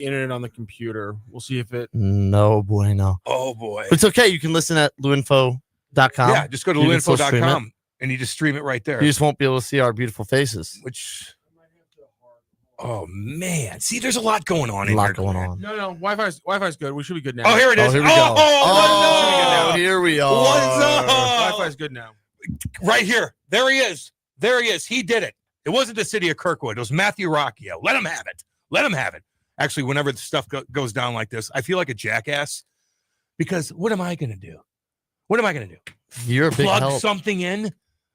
internet on the computer. We'll see if it. No bueno. Oh boy, But it's okay. You can listen at luinfo.com. Yeah, just go to luinfo.com and you just stream it right there. You just won't be able to see our beautiful faces. Which, oh man, see, there's a lot going on. A lot going on. No, Wi-Fi's good. We should be good now. Oh, here it is. Here we go. Oh, here we are. What's up? Wi-Fi's good now. Right here. There he is. He did it. It wasn't the city of Kirkwood. It was Matthew Rocchio. Let him have it. Actually, whenever the stuff goes down like this, I feel like a jackass because what am I going to do? You're a big Plug help. something in?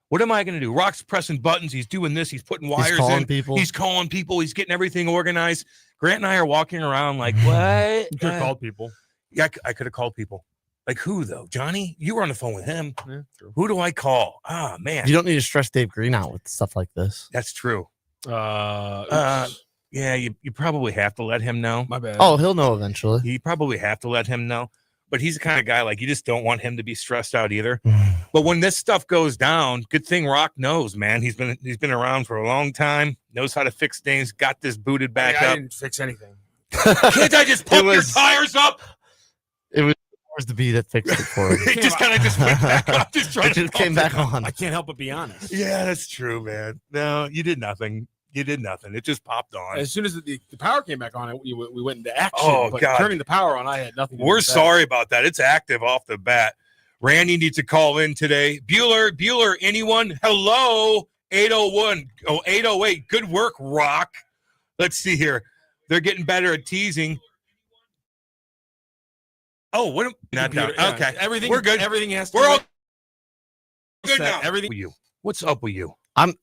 What am I going to do? Rock's pressing buttons. He's doing this. He's putting wires He's calling in. people. He's calling people. He's getting everything organized. Grant and I are walking around like, what? You could have called people. Yeah, I could have called people. Like who, though? Johnny? You were on the phone with him. Yeah, true. Who do I call? Ah, man. You don't need to stress Dave Green out with stuff like this. That's true. Oops. Yeah, you probably have to let him know. My bad. Oh, he'll know eventually. You probably have to let him know. But he's the kind of guy, like, you just don't want him to be stressed out either. But when this stuff goes down, good thing Rock knows, man. He's been around for a long time, knows how to fix things, got this booted back I up. didn't fix anything. Can't I just pump your tires up? It was the bee that fixed it for him. It just kind of just went back up. It just came back on. I can't help but be honest. Yeah, that's true, man. No, you did nothing. It just popped on. As soon as the power came back on, we went into action. Oh, but God. Turning the power on, I had nothing to do We're with that. sorry about that. It's active off the bat. Randy needs to call in today. Bueller, anyone? Hello, 801. Oh, 808. Good work, Rock. Let's see here. They're getting better at teasing. Oh, what? Not down. Computer, yeah. Okay, Everything. We're good. Everything has to. We're all be good set. now. Everything. What's up with you?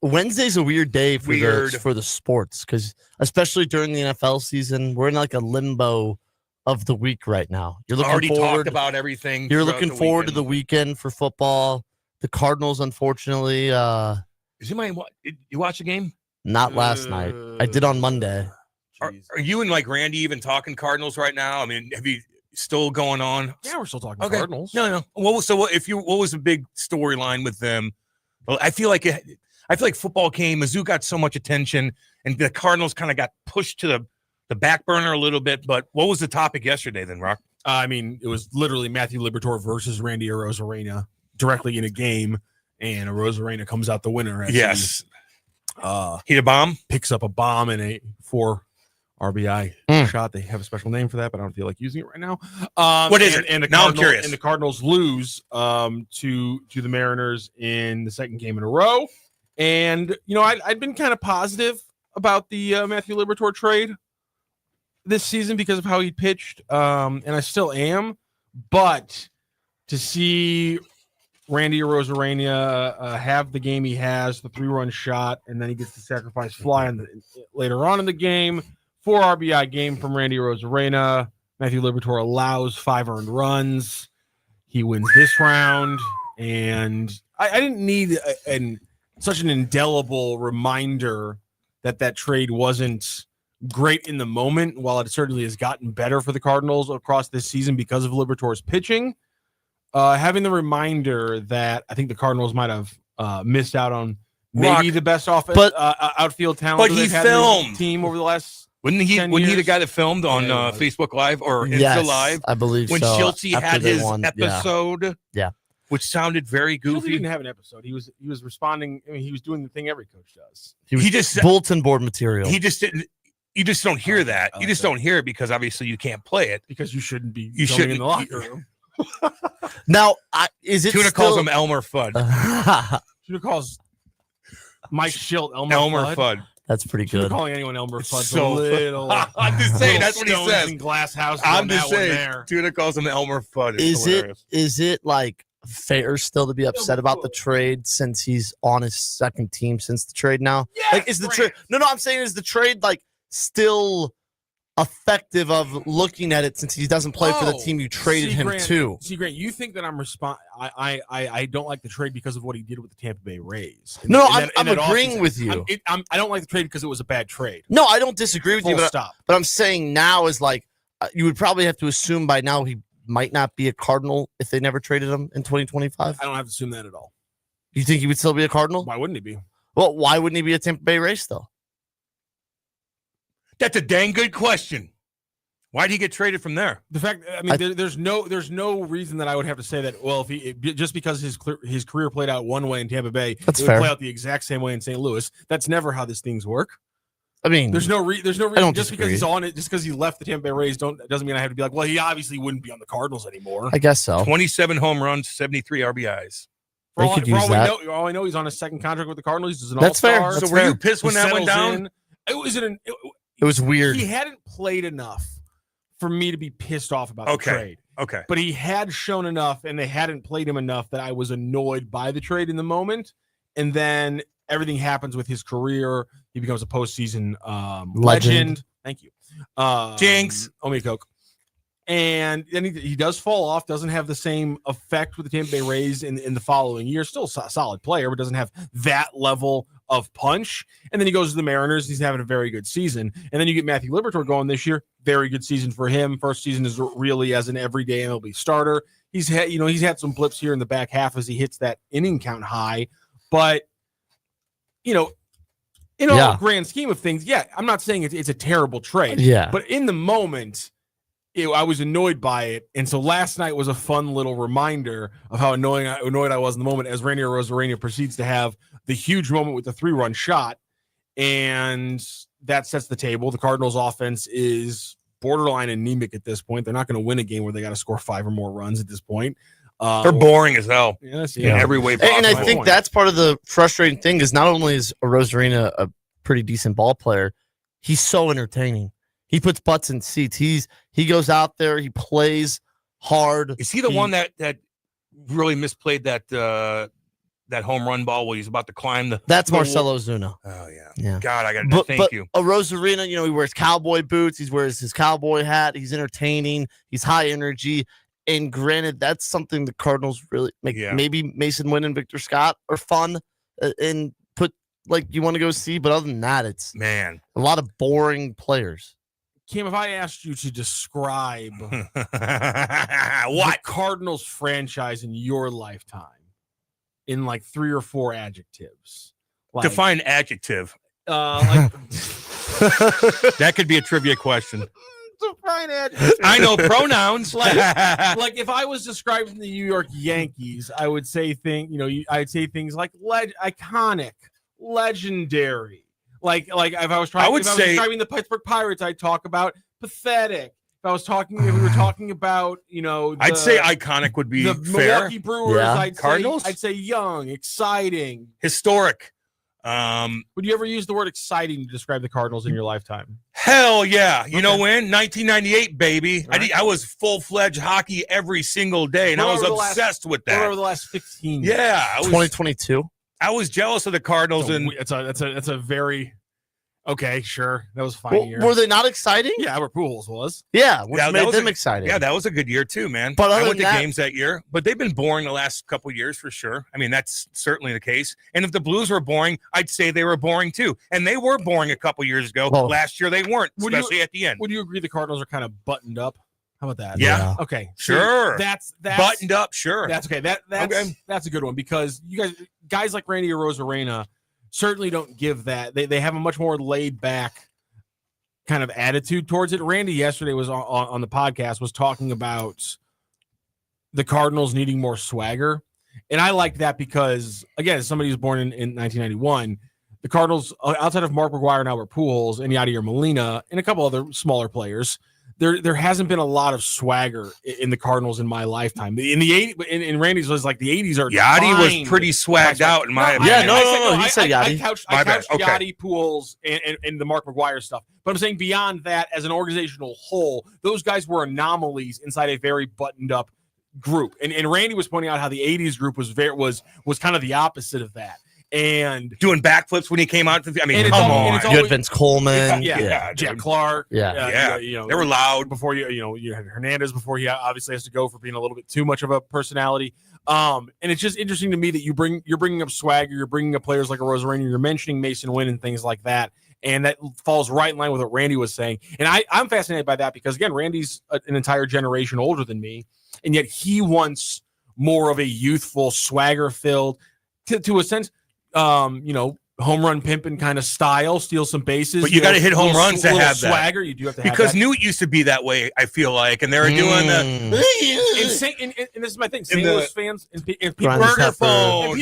Wednesday's a weird day for Weird. the sports because especially during the NFL season, we're in like a limbo of the week right now. You're looking Already forward. talked about everything. You're throughout looking the forward to weekend. the weekend for football. The Cardinals, unfortunately, Is anybody you watch the game? not last night. I did on Monday. Are you and like Randy even talking Cardinals right now? I mean, have you still going on? Yeah, we're still talking Okay. Cardinals. No. What was the big storyline with them? Well, I feel like football came. Mizzou got so much attention, and the Cardinals kind of got pushed to the back burner a little bit. But what was the topic yesterday then, Rock? I mean, it was literally Matthew Liberatore versus Randy Arozarena directly in a game, and Arozarena comes out the winner. As Yes. he Hit a bomb. picks up a bomb and a 4 RBI shot. They have a special name for that, but I don't feel like using it right now. What is it? And Now I'm curious. And the Cardinals lose to the Mariners in the second game in a row. And I'd been kind of positive about the Matthew Liberatore trade this season because of how he pitched, and I still am. But to see Randy Arozarena have the game he has, the 3-run shot, and then he gets the sacrifice fly later on in the game. 4 RBI game from Randy Arozarena. Matthew Liberatore allows 5 earned runs. He wins this round, and I didn't need such an indelible reminder that trade wasn't great in the moment, while it certainly has gotten better for the Cardinals across this season because of Liberatore's pitching. Having the reminder that I think the Cardinals might have missed out on maybe the best offense, outfield talent. But he they've had in their filmed. team over the last. Wasn't he the guy that filmed on Yeah, Facebook Live or Yes, Insta Live I believe when so. Schultze After had they his won, episode? Yeah. Which sounded very He goofy. didn't have an episode. He was responding. I mean, he was doing the thing every coach does. He just bulletin board material. He just didn't. You just don't hear that. You just don't hear it because obviously you can't play it. Because you shouldn't be. You shouldn't in the locker room. Now, is it Tuna still... calls him Elmer Fudd. Tuna calls Mike Schilt Elmer Fudd. That's pretty Tuna good. calling anyone Elmer Fudd. So- a little. I'm just saying that's what he Stones says. in glass house. I'm on just that one saying. there. Tuna calls him Elmer Fudd. It's Is hilarious. it like fair still to be upset about the trade since he's on his second team since the trade now? Yes, Like, is the trade? No, I'm saying is the trade like still effective of looking at it since he doesn't play for the team you traded him to? See, Grant, you think that I don't like the trade because of what he did with the Tampa Bay Rays. No, I'm agreeing with you. I don't like the trade because it was a bad trade. No, I don't disagree with you, Full but, stop. but I'm saying now is like you would probably have to assume by now he might not be a Cardinal if they never traded him in 2025. I don't have to assume that at all. You think he would still be a Cardinal? Why wouldn't he be? Well, why wouldn't he be a Tampa Bay Rays though? That's a dang good question. Why did he get traded from there? The fact, I mean, there's no reason that I would have to say that. Well, if he just because his career played out one way in Tampa Bay, That's it would fair. play out the exact same way in St. Louis. That's never how these things work. I mean, There's no reason. don't Just because disagree. he's on it, just because he left the Tampa Bay Rays, doesn't mean I have to be like, well, he obviously wouldn't be on the Cardinals anymore. I guess so. 27 home runs, 73 RBIs. For They all, could for use all that. we know, all I know, he's on a second contract with the Cardinals. He's an That's fair. all-star. That's So were you fair. pissed when He that went settles down? in. It was It was weird. He hadn't played enough for me to be pissed off about the trade. Okay. But he had shown enough, and they hadn't played him enough that I was annoyed by the trade in the moment. And then everything happens with his career. He becomes a postseason legend. Thank you. Jinx. Owe me a Coke. And then he does fall off, doesn't have the same effect with the Tampa Bay Rays in the following year. Still a solid player, but doesn't have that level of punch. And then he goes to the Mariners. He's having a very good season. And then you get Matthew Liberatore going this year. Very good season for him. First season is really as an everyday MLB starter. He's had some blips here in the back half as he hits that inning count high. But, in all grand scheme of things, I'm not saying it's a terrible trade. Yeah. But in the moment, I was annoyed by it. And so last night was a fun little reminder of how annoyed I was in the moment as Randy Arozarena proceeds to have the huge moment with the 3-run shot. And that sets the table. The Cardinals offense is borderline anemic at this point. They're not going to win a game where they got to score 5 or more runs at this point. They're boring as hell in every way possible. And I think that's part of the frustrating thing is not only is Arozarena a pretty decent ball player, he's so entertaining. He puts butts in seats. He goes out there. He plays hard. Is he the one that really misplayed that home run ball while he's about to climb the? That's Marcelo Ozuna. Oh yeah. Yeah. God, I got to thank you. Arozarena, he wears cowboy boots. He wears his cowboy hat. He's entertaining. He's high energy. And granted, that's something the Cardinals really make. Yeah. Maybe Mason Wynn and Victor Scott are fun and put you want to go see. But other than that, it's Man, a lot of boring players. Kim, if I asked you to describe what the Cardinals franchise in your lifetime in like 3 or 4 adjectives, define adjective. Like That could be a trivia question. define adjectives. I know pronouns. Like if I was describing the New York Yankees, I would say I'd say things like iconic, legendary. Like if I was describing the Pittsburgh Pirates, I'd talk about pathetic. If we were talking about, I'd say iconic would be the fair. Milwaukee Brewers, Yeah. Cardinals? I'd say young, exciting. Historic. Would you ever use the word exciting to describe the Cardinals in your lifetime? Hell yeah. You know when? 1998, baby. Right. I was full-fledged hockey every single day, and I was obsessed with that. Over the last 15 years. Yeah. 2022. I was jealous of the Cardinals, and That's a very okay, sure. That was a fine year. Were they not exciting? Yeah, Albert Pujols was. Yeah, which that made was them exciting. yeah, that was a good year too, man. But I other went to than that- games that year, but they've been boring the last couple of years for sure. I mean, that's certainly the case. And if the Blues were boring, I'd say they were boring too. And they were boring a couple years ago. Well, last year they weren't, especially at the end. Would you agree the Cardinals are kind of buttoned up? How about that? Yeah. Okay. Sure. That's Buttoned up, sure. That's okay. That's a good one because you guys like Randy Arozarena certainly don't give that. They have a much more laid back kind of attitude towards it. Randy yesterday was on the podcast was talking about the Cardinals needing more swagger. And I like that because, again, as somebody who's born in 1991, the Cardinals, outside of Mark McGwire and Albert Pujols and Yadier Molina and a couple other smaller players, there hasn't been a lot of swagger in the Cardinals in my lifetime. In the 80s, in Randy's was like the 80s are Yachty was defined pretty swagged out in my Yeah, opinion. no, he said Yachty. I couched My bad. Okay. Yachty, Pujols, and the Mark McGwire stuff. But I'm saying beyond that, as an organizational whole, those guys were anomalies inside a very buttoned up group. And Randy was pointing out how the 80s group was kind of the opposite of that. And Doing backflips when he came out. I mean, And come it's all- on. and it's all- You had Vince Coleman. Jack dude. Clark. Yeah. They were loud. Before you had Hernandez before he obviously has to go for being a little bit too much of a personality. And it's just interesting to me that you're bringing up swagger, you're bringing up players like a Arozarena, you're mentioning Mason Wynn and things like that. And that falls right in line with what Randy was saying. And I'm fascinated by that because, again, Randy's an entire generation older than me. And yet he wants more of a youthful, swagger-filled, to a sense, home run pimping kind of style, steal some bases. But you got to hit home runs to have that. Swagger. You do have to have because that. Newt used to be that way. I feel like, and they were doing the. And this is my thing. St. Louis fans and people Burger phone.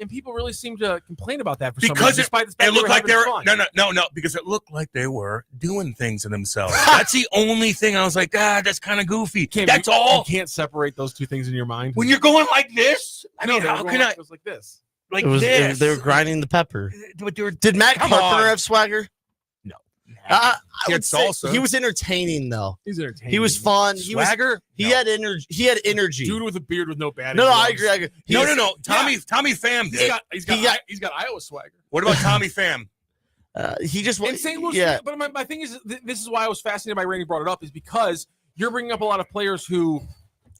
and people really seem to complain about that for some Because reason. Despite the fact it looked like they were fun. no, because it looked like they were doing things to themselves. That's the only thing I was like, that's kind of goofy. That's all. You can't separate those two things in your mind. When you're going like this, I mean, they were how going can I? It was like this. Like They were grinding the pepper. But they were, Did Matt Come Carpenter on. have swagger? No. I He had would say salsa. he was entertaining though. He's entertaining. He was fun. Swagger. He had energy. He had energy. Dude with a beard with no batting. No, gloves. I agree. No. Tommy Pham did. He's got Iowa swagger. What about Tommy Pham? He just In St. Louis, yeah. but my thing is, this is why I was fascinated by Randy brought it up, is because you're bringing up a lot of players who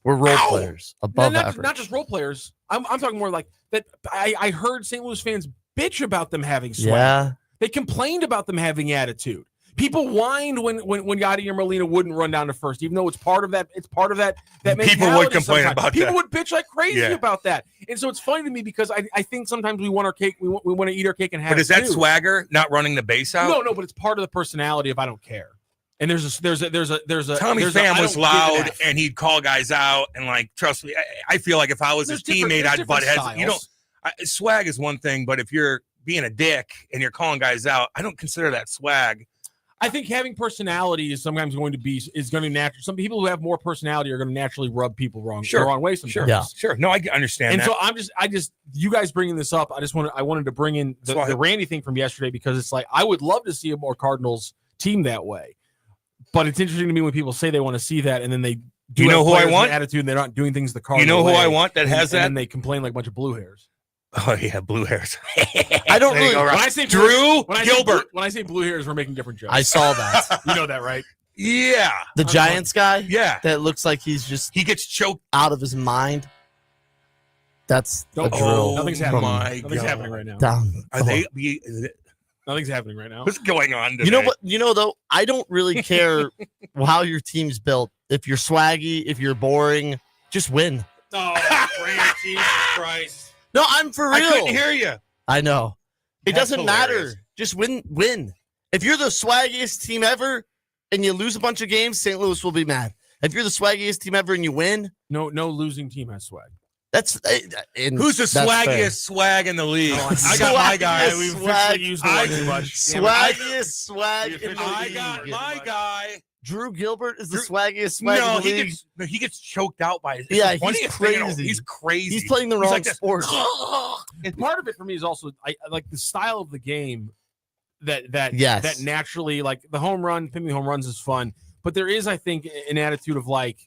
We're role players above not average. just role players. I'm talking more like that. I heard St. Louis fans bitch about them having swag. Yeah. They complained about them having attitude. People whined when Yadi or Molina wouldn't run down to first, even though it's part of that. It's part of that. That People would mentality complain sometimes. about People that. would bitch like crazy about that, and so it's funny to me because I think sometimes we want our cake. We want to eat our cake and have. But is it that too. swagger? Not running the base out? No, but it's part of the personality of I don't care. And there's a Tommy there's a, Pham I was don't give an loud F. and he'd call guys out and like trust me. I feel like if I was There's his different- teammate, there's I'd butt different heads. You know, styles. swag is one thing, but if you're being a dick and you're calling guys out, I don't consider that swag. I think having personality is sometimes going to naturally. Some people who have more personality are going to naturally rub people the wrong way sometimes. Sure. No, I understand. And that. so I just you guys bringing this up. I wanted to bring in the Randy thing from yesterday because it's like I would love to see a more Cardinals team that way, but it's interesting to me when people say they want to see that and then they do. You know have who I players want? with attitude and they're not doing things the Cardinals. You know who way, I want that has that? and they complain like a bunch of blue hairs. Oh yeah, blue hairs. I don't really. When I say Drew Gilbert. When I say blue hairs, we're making different jokes. I saw that. You know that, right? Yeah. The Giants guy. Yeah. That looks like he gets choked out of his mind. That's a Don't- drill. Nothing's from happening. my Nothing's God. happening right now. down. Are they? Nothing's happening right now. What's going on today? You know what? You know though, I don't really care how your team's built. If you're swaggy, if you're boring, just win. Oh, Jesus Christ! No, I'm for real. I couldn't hear you. I know. It That's doesn't hilarious. matter. Just win. If you're the swaggiest team ever and you lose a bunch of games, St. Louis will be mad. If you're the swaggiest team ever and you win, No losing team has swag. that's Who's the that's fair. swaggiest swag in the league? Oh, I got my guy. Swaggiest We've swag. officially used the word too much. Swaggiest swag in the I league. got my guy. Drew Gilbert is the swaggiest swag No, in the league. he gets choked out by. Yeah, the he's funniest thing, crazy. He's crazy. He's playing the He's wrong like this. sport. And part of it for me is also I like the style of the game that Yes. that naturally like the home run, pimping home runs is fun, but there is I think an attitude of like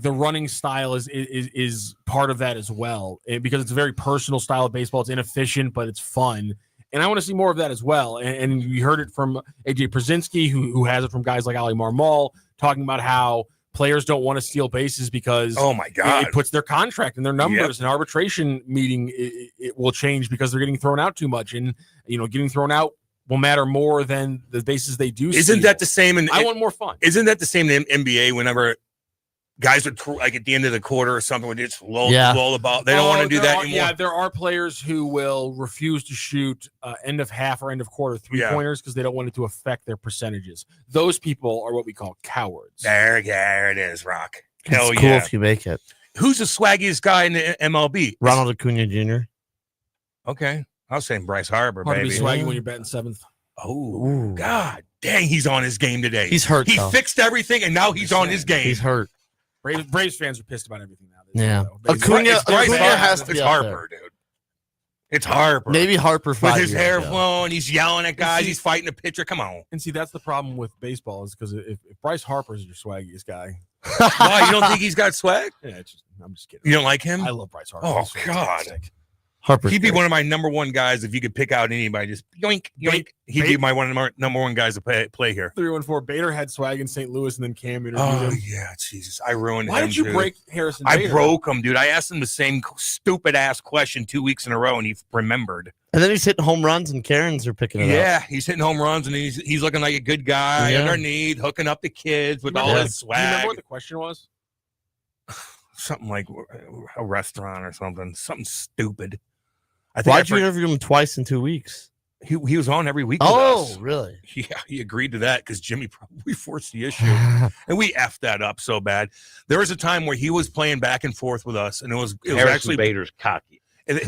the running style is part of that as well because it's a very personal style of baseball. It's inefficient, but it's fun. And I want to see more of that as well. And you heard it from AJ Przinsky, who has it from guys like Ali Marmol, talking about how players don't want to steal bases because Oh my God! it puts their contract and their numbers. An arbitration meeting it will change because they're getting thrown out too much, and getting thrown out will matter more than the bases they do. Isn't steal. that the same? I want more fun. Isn't that the same in NBA? Whenever guys would like at the end of the quarter or something, would just lull the ball. They don't want to do that anymore. Yeah, there are players who will refuse to shoot end of half or end of quarter 3-pointers because they don't want it to affect their percentages. Those people are what we call cowards. There it is, Rock. Hell It's cool yeah! if you make it. Who's the swaggiest guy in the MLB? Ronald Acuna Jr. Okay, I was saying Bryce Harper, Hard to be baby. swaggy when you're batting seventh. Oh Ooh. God, dang! He's on his game today. He's hurt. He though. fixed everything, and now he's on his game. He's hurt. Braves fans are pissed about everything now. Yeah. It's Acuna Bryce Harper. has to It's be up Harper, dude. It's Harper. Maybe Harper with 5 his years hair ago. flowing, he's yelling at guys. He's fighting a pitcher. Come on. And see, that's the problem with baseball is because if Bryce Harper is your swaggiest guy, Why? You don't think he's got swag? yeah, I'm just kidding. You don't like him? I love Bryce Harper. Oh, He's God. fantastic. Harper's He'd be great. one of my number one guys if you could pick out anybody. Just yoink, yoink. He'd be my number one guys to play here. 314. Bader had swag in St. Louis, and then Cam interviewed Oh him. yeah, Jesus! I ruined Why him. did you dude. break Harrison? I Bader? broke him, dude. I asked him the same stupid ass question 2 weeks in a row, and he remembered. And then he's hitting home runs, and Karens are picking it up. Yeah, he's hitting home runs, and he's looking like a good guy Yeah. underneath, hooking up the kids with all Remember his Do you remember swag. what the question was? Something like a restaurant or something. Something stupid. Why'd you interview him twice in 2 weeks? He was on every week with us. Really? Yeah, he agreed to that because Jimmy probably forced the issue. And we effed that up so bad. There was a time where he was playing back and forth with us, and it was actually Bader's cocky. and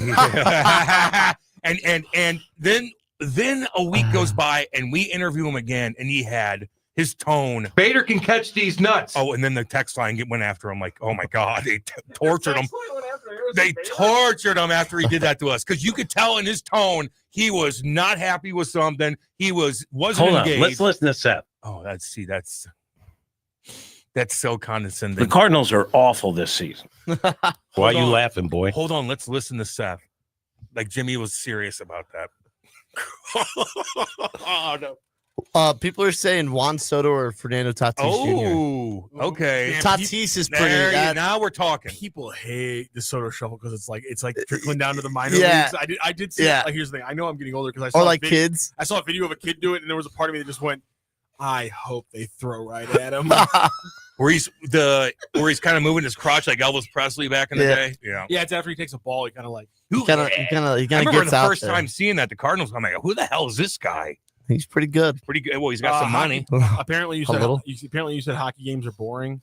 then a week goes by and we interview him again, and he had his tone. Bader can catch these nuts. Oh, and then the text line went after him like, oh my God, they tortured him. They tortured him after he did that to us because you could tell in his tone he was not happy with something. He wasn't Hold engaged. on, let's listen to Seth. Oh, that's so condescending. The Cardinals are awful this season. Why are you laughing, boy? Hold on, let's listen to Seth. Like Jimmy was serious about that. Oh no. People are saying Juan Soto or Fernando Tatis Jr. Oh, okay. Yeah, Tatis is pretty. Now we're talking. People hate the Soto shuffle because it's like trickling down to the minor Yeah. leagues. I did see. Yeah. Like, here's the thing. I know I'm getting older because I saw Or like a video, kids. I saw a video of a kid do it, and there was a part of me that just went, I hope they throw right at him. Where he's kind of moving his crotch like Elvis Presley back in the day. Yeah. Yeah, it's after he takes a ball, he kind of like. He kind of I remember gets the out first there. time seeing that the Cardinals. I'm like, who the hell is this guy? He's pretty good. Pretty good. Well, he's got some money. Apparently, you A little. said hockey games are boring.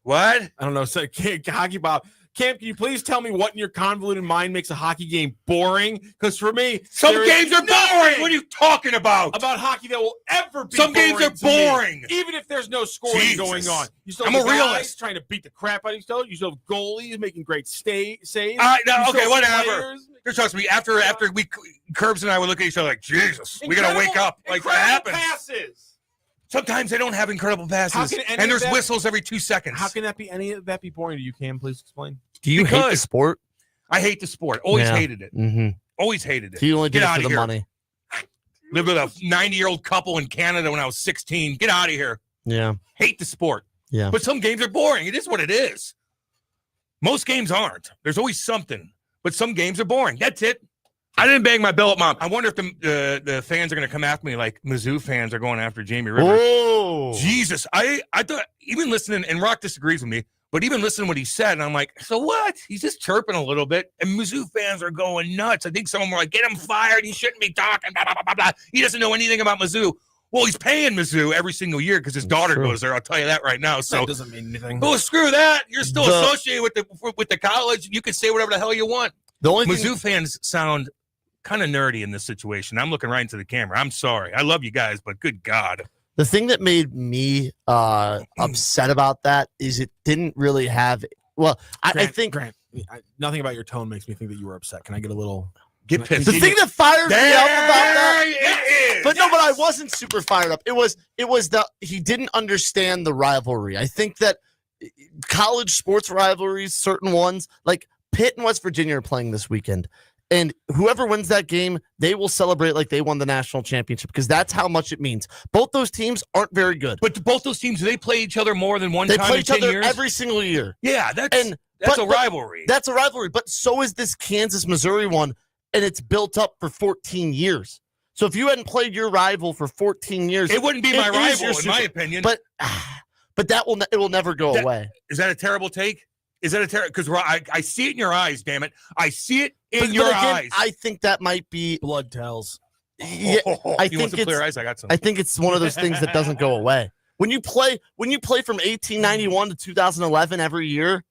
What? I don't know. So, hockey Bob. Camp, can you please tell me what in your convoluted mind makes a hockey game boring? Because for me, Some there games is are boring. nothing What are you talking about? hockey that will ever be Some games boring are to me. boring. Even if there's no scoring Jesus. going on. You still I'm have a guys realist. trying to beat the crap out of each other. You still have goalies making great saves. No, You okay, still have whatever. players. Just trust me. After we Curbs and I would look at each other like, Jesus, we gotta wake up. Like what Incredible happens? passes. Sometimes they don't have incredible How passes, can any and of there's that- whistles every 2 seconds. How can any of that be boring to you, Cam? Please explain. Do you hate the Because- sport? I hate the sport. Always Yeah. hated it. Mm-hmm. Always hated it. He only did Get it outta for the here. money. Lived with a 90-year-old couple in Canada when I was 16. Get out of here. Yeah. Hate the sport. Yeah. But some games are boring. It is what it is. Most games aren't. There's always something. But some games are boring. That's it. I didn't bang my bell at mom. I wonder if the fans are going to come after me like Mizzou fans are going after Jamie Rivers. Oh. Jesus. I thought, even listening, and Rock disagrees with me, but even listening to what he said, and I'm like, so what? He's just chirping a little bit. And Mizzou fans are going nuts. I think some of them were like, get him fired. He shouldn't be talking. Blah, blah, blah, blah, blah. He doesn't know anything about Mizzou. Well, he's paying Mizzou every single year because his daughter True. goes there. I'll tell you that right now. So, That doesn't mean anything. oh, screw that. You're still The- associated with the college. You can say whatever the hell you want. The only Mizzou thing, fans sound kind of nerdy in this situation. I'm looking right into the camera. I'm sorry. I love you guys, but good God. the thing that made me upset about that is it didn't really have. Well, I Grant, think Grant, nothing about your tone makes me think that you were upset. Can I get a little? Get pissed. the thing that fired me up about that. it is. But no, but I wasn't super fired up. It was that he didn't understand the rivalry. I think that college sports rivalries, certain ones like Pitt and West Virginia are playing this weekend. And whoever wins that game, they will celebrate like they won the national championship because that's how much it means. Both those teams aren't very good. But both those teams, do they play each other more than one They time play in each 10 other years? every single year. Yeah, that's And a but- rivalry. That's a rivalry. But so is this Kansas-Missouri one, and it's built up for 14 years. So if you hadn't played your rival for 14 years, It wouldn't be it my is rival, your in my super- opinion. But that it will never go That- away. Is that a terrible take? Is that a terrible? Because I see it in your eyes, damn it. I see it in But your again, eyes. I think that might be. Blood tells. Yeah, I you want think some clear it's- eyes? I got some. I think it's one of those things that doesn't go away. When you play from 1891 to 2011 every year,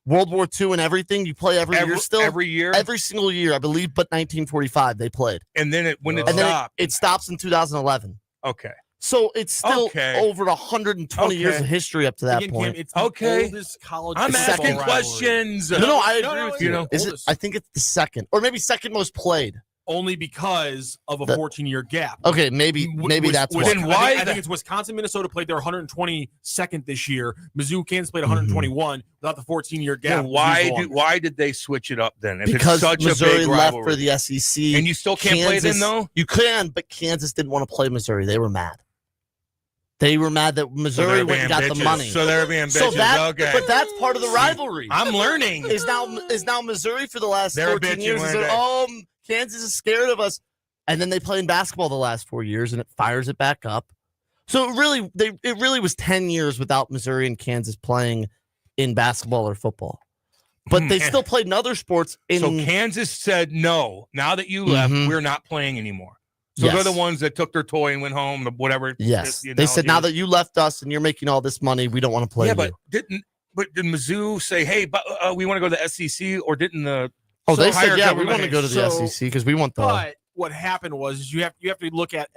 World War II and everything, you play every year still. Every year. Every single year, I believe, but 1945 they played, And then when it and then stopped. it stops in 2011. Okay. So it's still Okay. over 120 years Okay. of history up to that Again, point. Cam, it's the Okay. oldest college I'm The football second asking rivalry. questions. no, I agree No, with you you. know, Is it? oldest. I think it's the second, or maybe second most played. Only because of a The- 14-year gap. Okay, maybe that's was, why. Then I why think, I the- think it's Wisconsin, Minnesota played their 122nd this year. Mizzou, Kansas played 121 without the 14-year gap. Then Mizzou's why did they switch it up then? If Because it's such Missouri a big left rivalry. for the SEC, And you still can't play them Kansas- though? You can, but Kansas didn't want to play Missouri. They were mad. They were mad that Missouri went and got the money. So they're being bitches. So that, okay. but that's part of the rivalry. I'm learning. Is now Missouri for the last They're 14 bitching, years? Is weren't that, they? Kansas is scared of us, and then they play in basketball the last 4 years, and it fires it back up. So it really was 10 years without Missouri and Kansas playing in basketball or football. but they still played in other sports. So Kansas said, no, now that you left, we're not playing anymore. So they're the ones that took their toy and went home, or whatever. Yes. They said, now that you left us and you're making all this money, we don't want to play but you. did Mizzou say, hey, but we want to go to the SEC, or didn't the they said, yeah, we want to go to the SEC because we want the. But what happened was you have to look at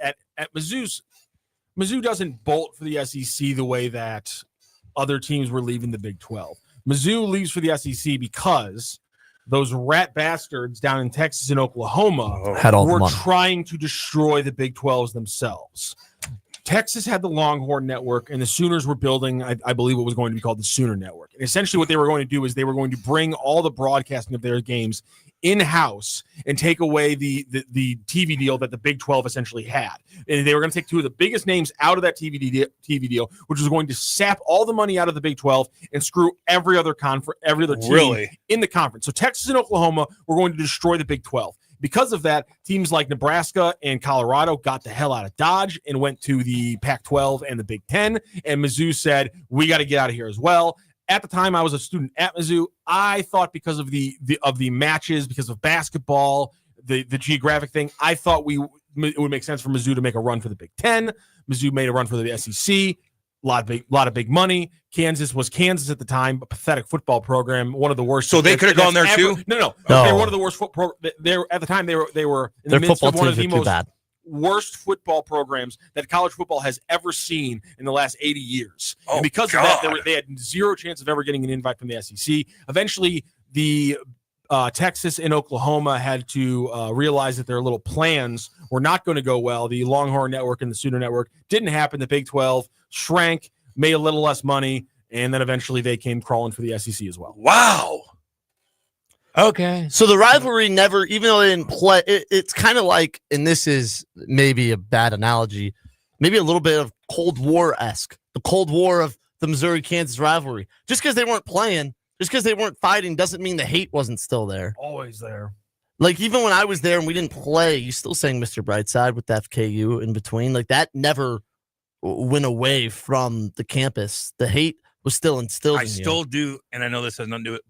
Mizzou's. Mizzou doesn't bolt for the SEC the way that other teams were leaving the Big 12. Mizzou leaves for the SEC because those rat bastards down in Texas and Oklahoma had all the were money. trying to destroy the Big 12s themselves. Texas had the Longhorn Network, and the Sooners were building, I believe, what was going to be called the Sooner Network. And essentially what they were going to do is they were going to bring all the broadcasting of their games in-house and take away the TV deal that the Big 12 essentially had. And they were going to take two of the biggest names out of that TV deal, which was going to sap all the money out of the Big 12 and screw every other team in the conference. So Texas and Oklahoma were going to destroy the Big 12. Because of that, teams like Nebraska and Colorado got the hell out of Dodge and went to the Pac-12 and the Big 10. And Mizzou said, we got to get out of here as well. At the time, I was a student at Mizzou. I thought because of the matches, because of basketball, the geographic thing, I thought it would make sense for Mizzou to make a run for the Big 10. Mizzou made a run for the SEC. Lot of big money. Kansas at the time, a pathetic football program, one of the worst. So they could have gone there too. No. They were one of the worst football. At the time, they were in the midst of one of the most worst football programs that college football has ever seen in the last 80 years. And because of that, they had zero chance of ever getting an invite from the SEC. Eventually, the Texas and Oklahoma had to realize that their little plans were not going to go well. The Longhorn Network and the Sooner Network didn't happen. The Big 12 shrank, made a little less money, and then eventually they came crawling for the SEC as well. Wow. Okay. So the rivalry never, even though they didn't play, it's kind of like, and this is maybe a bad analogy, maybe a little bit of Cold War-esque, the Cold War of the Missouri-Kansas rivalry. Just because they weren't playing, just because they weren't fighting doesn't mean the hate wasn't still there. Always there. Like, even when I was there and we didn't play, you still sang Mr. Brightside with the FKU in between. Like, that never went away from the campus. The hate was still instilled in you. I still do, and I know this has nothing to do with it.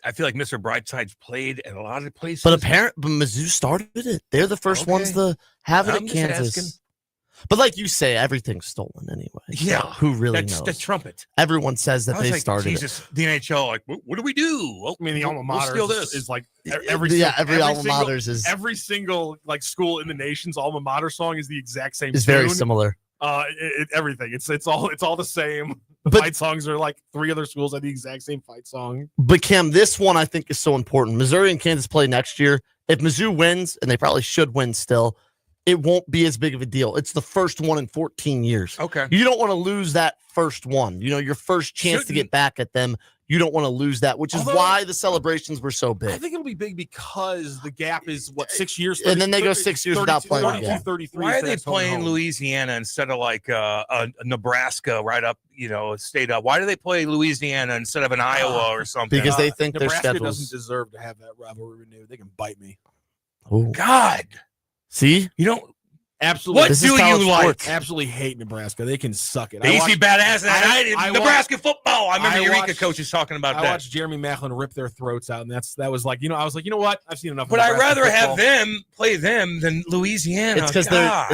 I feel like Mr. Brightside's played at a lot of places. But Mizzou started it. They're the first ones to have it in Kansas. Asking. But like you say, everything's stolen anyway. Yeah. So who really knows? That's the trumpet. Everyone says that they started Jesus, it. The NHL, like, what do we do? Well, I mean, the alma mater is like every alma mater is every single like school in the nation's alma mater song is the exact same. It's very similar. Everything. It's all the same. The fight songs are like three other schools have the exact same fight song. But Cam, this one I think is so important. Missouri and Kansas play next year. If Mizzou wins, and they probably should win still, it won't be as big of a deal. It's the first one in 14 years. Okay. You don't want to lose that first one. You know, your first chance to get back at them. You don't want to lose that, which is why the celebrations were so big. I think it'll be big because the gap is, 6 years? And then they go 6 years without playing again. 33. Why are they playing Louisiana instead of like Nebraska right up, state up? Why do they play Louisiana instead of an Iowa or something? Because they think their Nebraska schedules doesn't deserve to have that rivalry renewed. They can bite me. Oh. God. See? You don't. Absolutely. What do you like? Absolutely hate Nebraska. They can suck it. They used to be badass that Nebraska football. I remember Eureka coaches talking about that. I watched Jeremy Macklin rip their throats out, and that was like, I was like, you know what? I've seen enough. But I'd rather have them play them than Louisiana. It's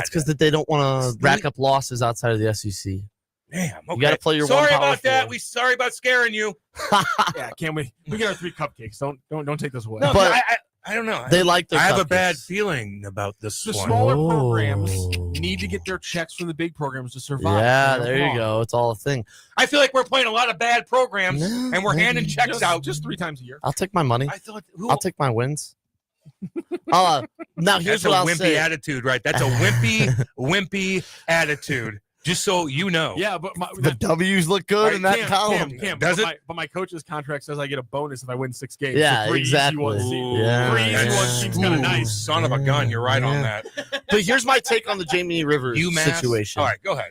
because they don't want to rack up losses outside of the SEC. Damn. Okay. You got to play your sorry one about that. We sorry about scaring you. Yeah, can't we? We get our 3 cupcakes. Don't take this away. No, but I don't know. They like their I have cupcakes. a bad feeling about this The one. smaller programs need to get their checks from the big programs to survive. Yeah, there you go. It's all a thing. I feel like we're playing a lot of bad programs, and we're handing checks out just 3 times a year. I'll take my money. I'll take my wins. Now here's That's what I'll wimpy say. Attitude, right? That's a wimpy attitude. Just so you know. Yeah, but the W's look good in that column. Does it? But my coach's contract says I get a bonus if I win 6 games. Yeah, so 3 exactly. Three easy ones seems kind of nice. Son of a gun, you're right on that. But here's my take on the Jamie Rivers situation. All right, go ahead.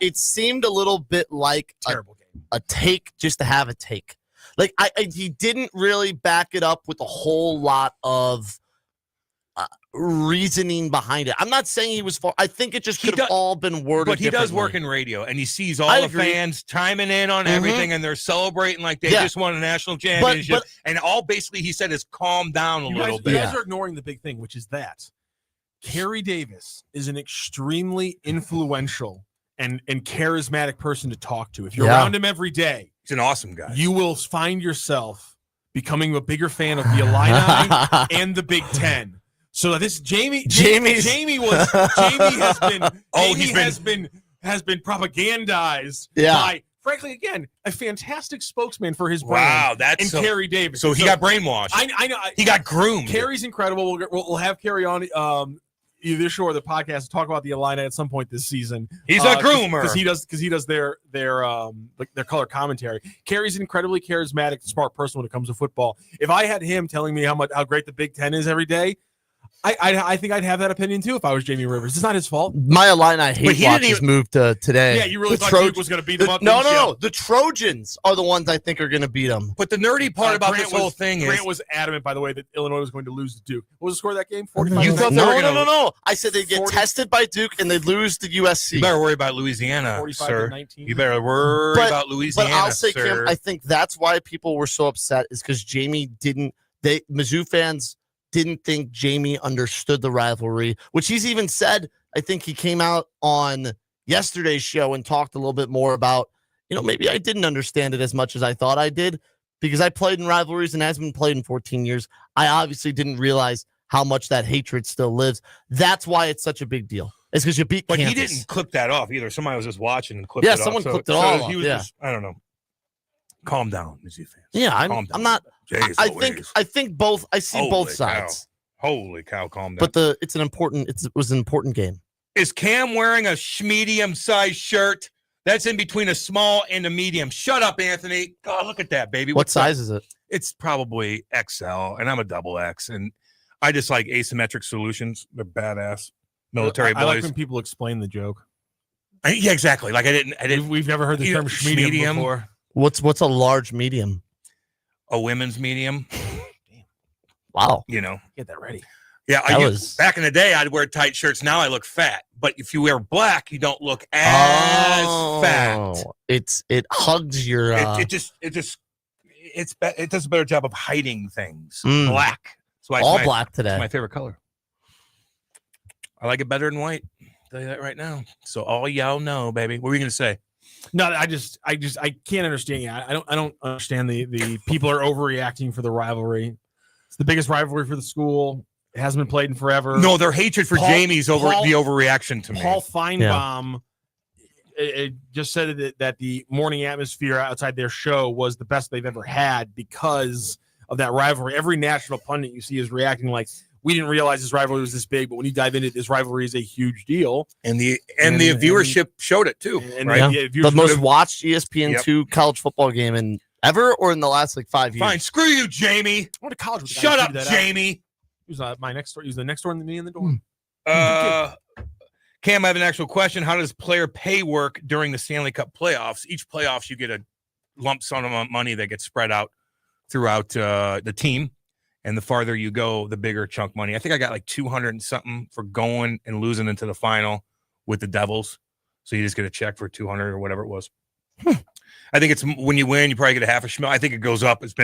It seemed a little bit like terrible game. A take just to have a take. Like he didn't really back it up with a whole lot of reasoning behind it. I'm not saying he was fault. I think it just He could have does- all been worded. But he does work differently. in radio, and he sees I all the agree. fans chiming in on Mhm. everything, and they're celebrating like they Yeah. just won a national championship. but- and all basically he said is calm down a You little guys, bit. you guys are ignoring the big thing, which is that Kerry Davis is an extremely influential and charismatic person to talk to. If you're Yeah. around him every day, He's an awesome guy. you will find yourself becoming a bigger fan of the Illini and the Big Ten. So this Jamie has been Oh, Jamie has been propagandized Yeah. by, frankly, again, a fantastic spokesman for his brand. Wow, that's and so, Kerry Davis. so he got brainwashed. I know. He got groomed. Carrie's incredible. We'll have Carrie on either this show or the podcast to talk about the Illini at some point this season. He's a groomer. because he does their color commentary. Carrie's an incredibly charismatic, smart person when it comes to football. If I had him telling me how great the Big Ten is every day, I think I'd have that opinion too if I was Jamie Rivers. It's not his fault. My Illini But hate he watch didn't has moved to today. Yeah, you really The thought Duke was going to beat them up? No, didn't you? no. The Trojans are the ones I think are going to beat them. But the nerdy part about Grant this whole was- thing Grant is was adamant, by the way, that Illinois was going to lose to Duke. What was the score of that game? 45. You thought they No, were no, gonna- no. I said they'd get 40 tested by Duke and they'd lose to USC. you better worry about Louisiana, 45 sir. to 19. You better worry But- about Louisiana, But I'll say, sir. Kim, I think that's why people were so upset is because Mizzou fans didn't think Jamie understood the rivalry, which he's even said. I think he came out on yesterday's show and talked a little bit more about, maybe I didn't understand it as much as I thought I did because I played in rivalries and hasn't been played in 14 years. I obviously didn't realize how much that hatred still lives. That's why it's such a big deal. It's because you beat But Kansas. he didn't clip that off either. Somebody was just watching and clipped Yeah, it off. someone clipped it all He off, was yeah. just, I don't know. Calm down, Mizzou fans. Yeah, Calm down. I'm not. Jeez I Louise. think both. I see Holy both cow. sides. Holy cow, calm down. But it was an important game. Is Cam wearing a medium size shirt? That's in between a small and a medium. Shut up, Anthony. God, look at that, baby. What What's up? size is it? It's probably XL, and I'm a double X. And I just like asymmetric solutions. They're badass. Military I like boys. when people explain the joke. Yeah, exactly. Like I didn't. We've never heard the You- term schmedium schmedium. before. What's a large medium? A women's medium. Wow. Get that ready. Yeah, That was- back in the day, I'd wear tight shirts. Now I look fat. But if you wear black, you don't look as fat. It hugs your. It does a better job of hiding things. Mm. Black. That's why it's all my, black it's today. my favorite color. I like it better than white. I'll tell you that right now. So all y'all know, baby. What were you gonna say? No, I can't understand. Yeah, I don't understand the people are overreacting for the rivalry. It's the biggest rivalry for the school. It hasn't been played in forever. No, their hatred for Paul- Jamie's the Paul- overreaction to me. Paul Feinbaum it just said that the morning atmosphere outside their show was the best they've ever had because of that rivalry. Every national pundit you see is reacting like, we didn't realize this rivalry was this big, but when you dive into it, this rivalry is a huge deal. and the And- viewership showed it too. And right? if The most watched Yep. ESPN2 college football game in ever or in the last 5 years. Fine, screw you, Jamie. I went to college with the guy Shut who up, figured that out. Jamie. He was my next door. He was the next door to me in the dorm. Cam, I have an actual question. How does player pay work during the Stanley Cup playoffs? Each playoffs, you get a lump sum of money that gets spread out throughout the team. And the farther you go, the bigger chunk money. I think I got like 200 and something for going and losing into the final with the Devils. So you just get a check for 200 or whatever it was. I think it's when you win, you probably get a half a schmil. I think it goes up. This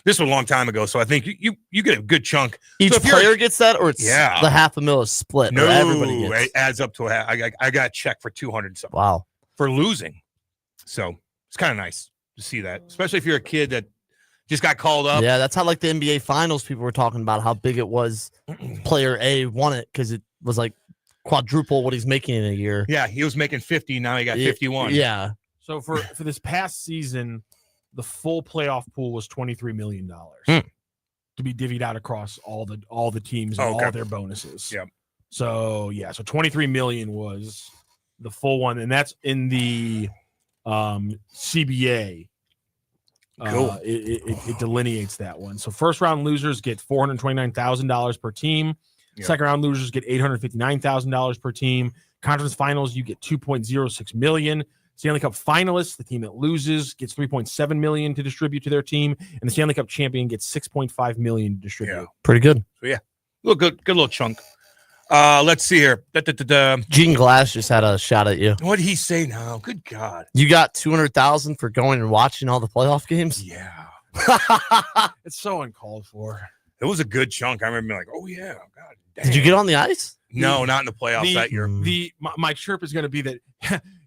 was a long time ago. So I think you get a good chunk. Each So if you're- player gets that, or it's Yeah. the $500,000 is split. No, or everybody gets. it adds up to a half. I got a check for 200 and something Wow. for losing. So it's kind of nice to see that, especially if you're a kid that just got called up. Yeah, that's how the NBA Finals people were talking about how big it was. Player A won it because it was quadruple what he's making in a year. Yeah, he was making 50. Now he got 51. Yeah. So for this past season, the full playoff pool was $23 million Hmm. to be divvied out across all the teams and Okay. all their bonuses. Yep. So so $23 million was the full one, and that's in the CBA. Cool. It delineates that one. So first round losers get $429,000 per team. Yep. Second round losers get $859,000 per team. Conference finals, you get $2.06 million. Stanley Cup finalists, the team that loses, gets $3.7 million to distribute to their team, and the Stanley Cup champion gets $6.5 million to distribute. Yeah. Pretty good. Little good little chunk. Let's see here. Gene Glass just had a shot at you. What did he say now? Good God. You got 200,000 for going and watching all the playoff games. Yeah. It's so uncalled for. It was a good chunk. I remember being like, oh, yeah. God dang. Did you get on the ice? No, not in the playoffs that year. My chirp is going to be that.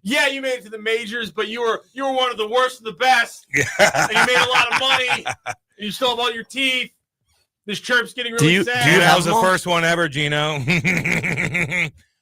Yeah, you made it to the majors, but you were one of the worst of the best. Yeah. And you made a lot of money. And you still have all your teeth. This chirp's getting really sad. Dude, that was the first one ever, Gino.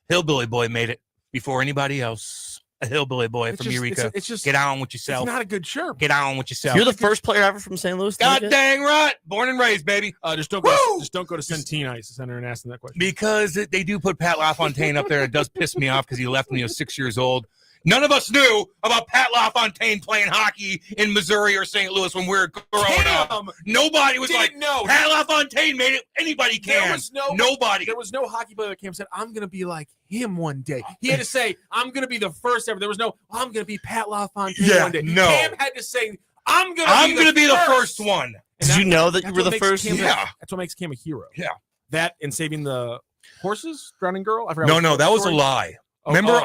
Hillbilly Boy made it before anybody else. A hillbilly boy from Eureka. It's just get on with yourself. It's not a good chirp. Get on with yourself. You're the first player ever from St. Louis. God dang right. Born and raised, baby. Just don't go to Centene Ice Center and ask them that question. Because they do put Pat LaFontaine up there. It does piss me off because he left when he was 6 years old. None of us knew about Pat LaFontaine playing hockey in Missouri or St. Louis when we were growing up. Nobody was like, no. Pat LaFontaine made it. Anybody can. Nobody. There was no hockey player that came and said, I'm going to be like him one day. He had to say, I'm going to be the first ever. There was no, I'm going to be Pat LaFontaine one day. No. Cam had to say, I'm going to be the first one. Did you know that you were the first? That's what makes Cam a hero. Yeah. That and saving the horses, drowning girl. I forgot. No, that was a lie. Remember,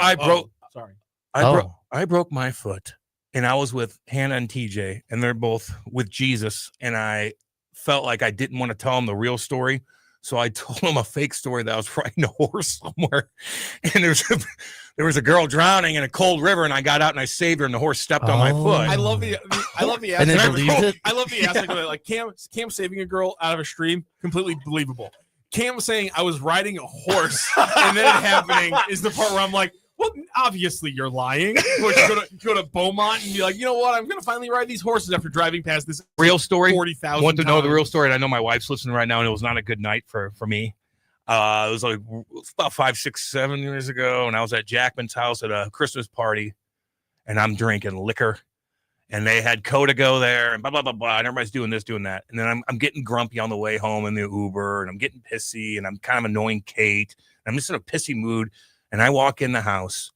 Sorry. I broke my foot, and I was with Hannah and TJ, and they're both with Jesus, and I felt like I didn't want to tell them the real story, so I told them a fake story that I was riding a horse somewhere, and there was a girl drowning in a cold river, and I got out and I saved her, and the horse stepped on my foot. I love the and they believed it. I love the aspect of it. Like Cam saving a girl out of a stream, completely believable. Cam saying I was riding a horse and then it happening is the part where I'm like, well, obviously you're lying. You go to Beaumont and be like, you know what? I'm going to finally ride these horses after driving past this real story. 40,000. Want to know the real story? And I know my wife's listening right now, and it was not a good night for me. It was like about 5, 6, 7 years ago, and I was at Jackman's house at a Christmas party, and I'm drinking liquor, and they had Coda go there, and blah blah blah blah, and everybody's doing this, doing that, and then I'm getting grumpy on the way home in the Uber, and I'm getting pissy, and I'm kind of annoying Kate, and I'm just in a pissy mood. And I walk in the house,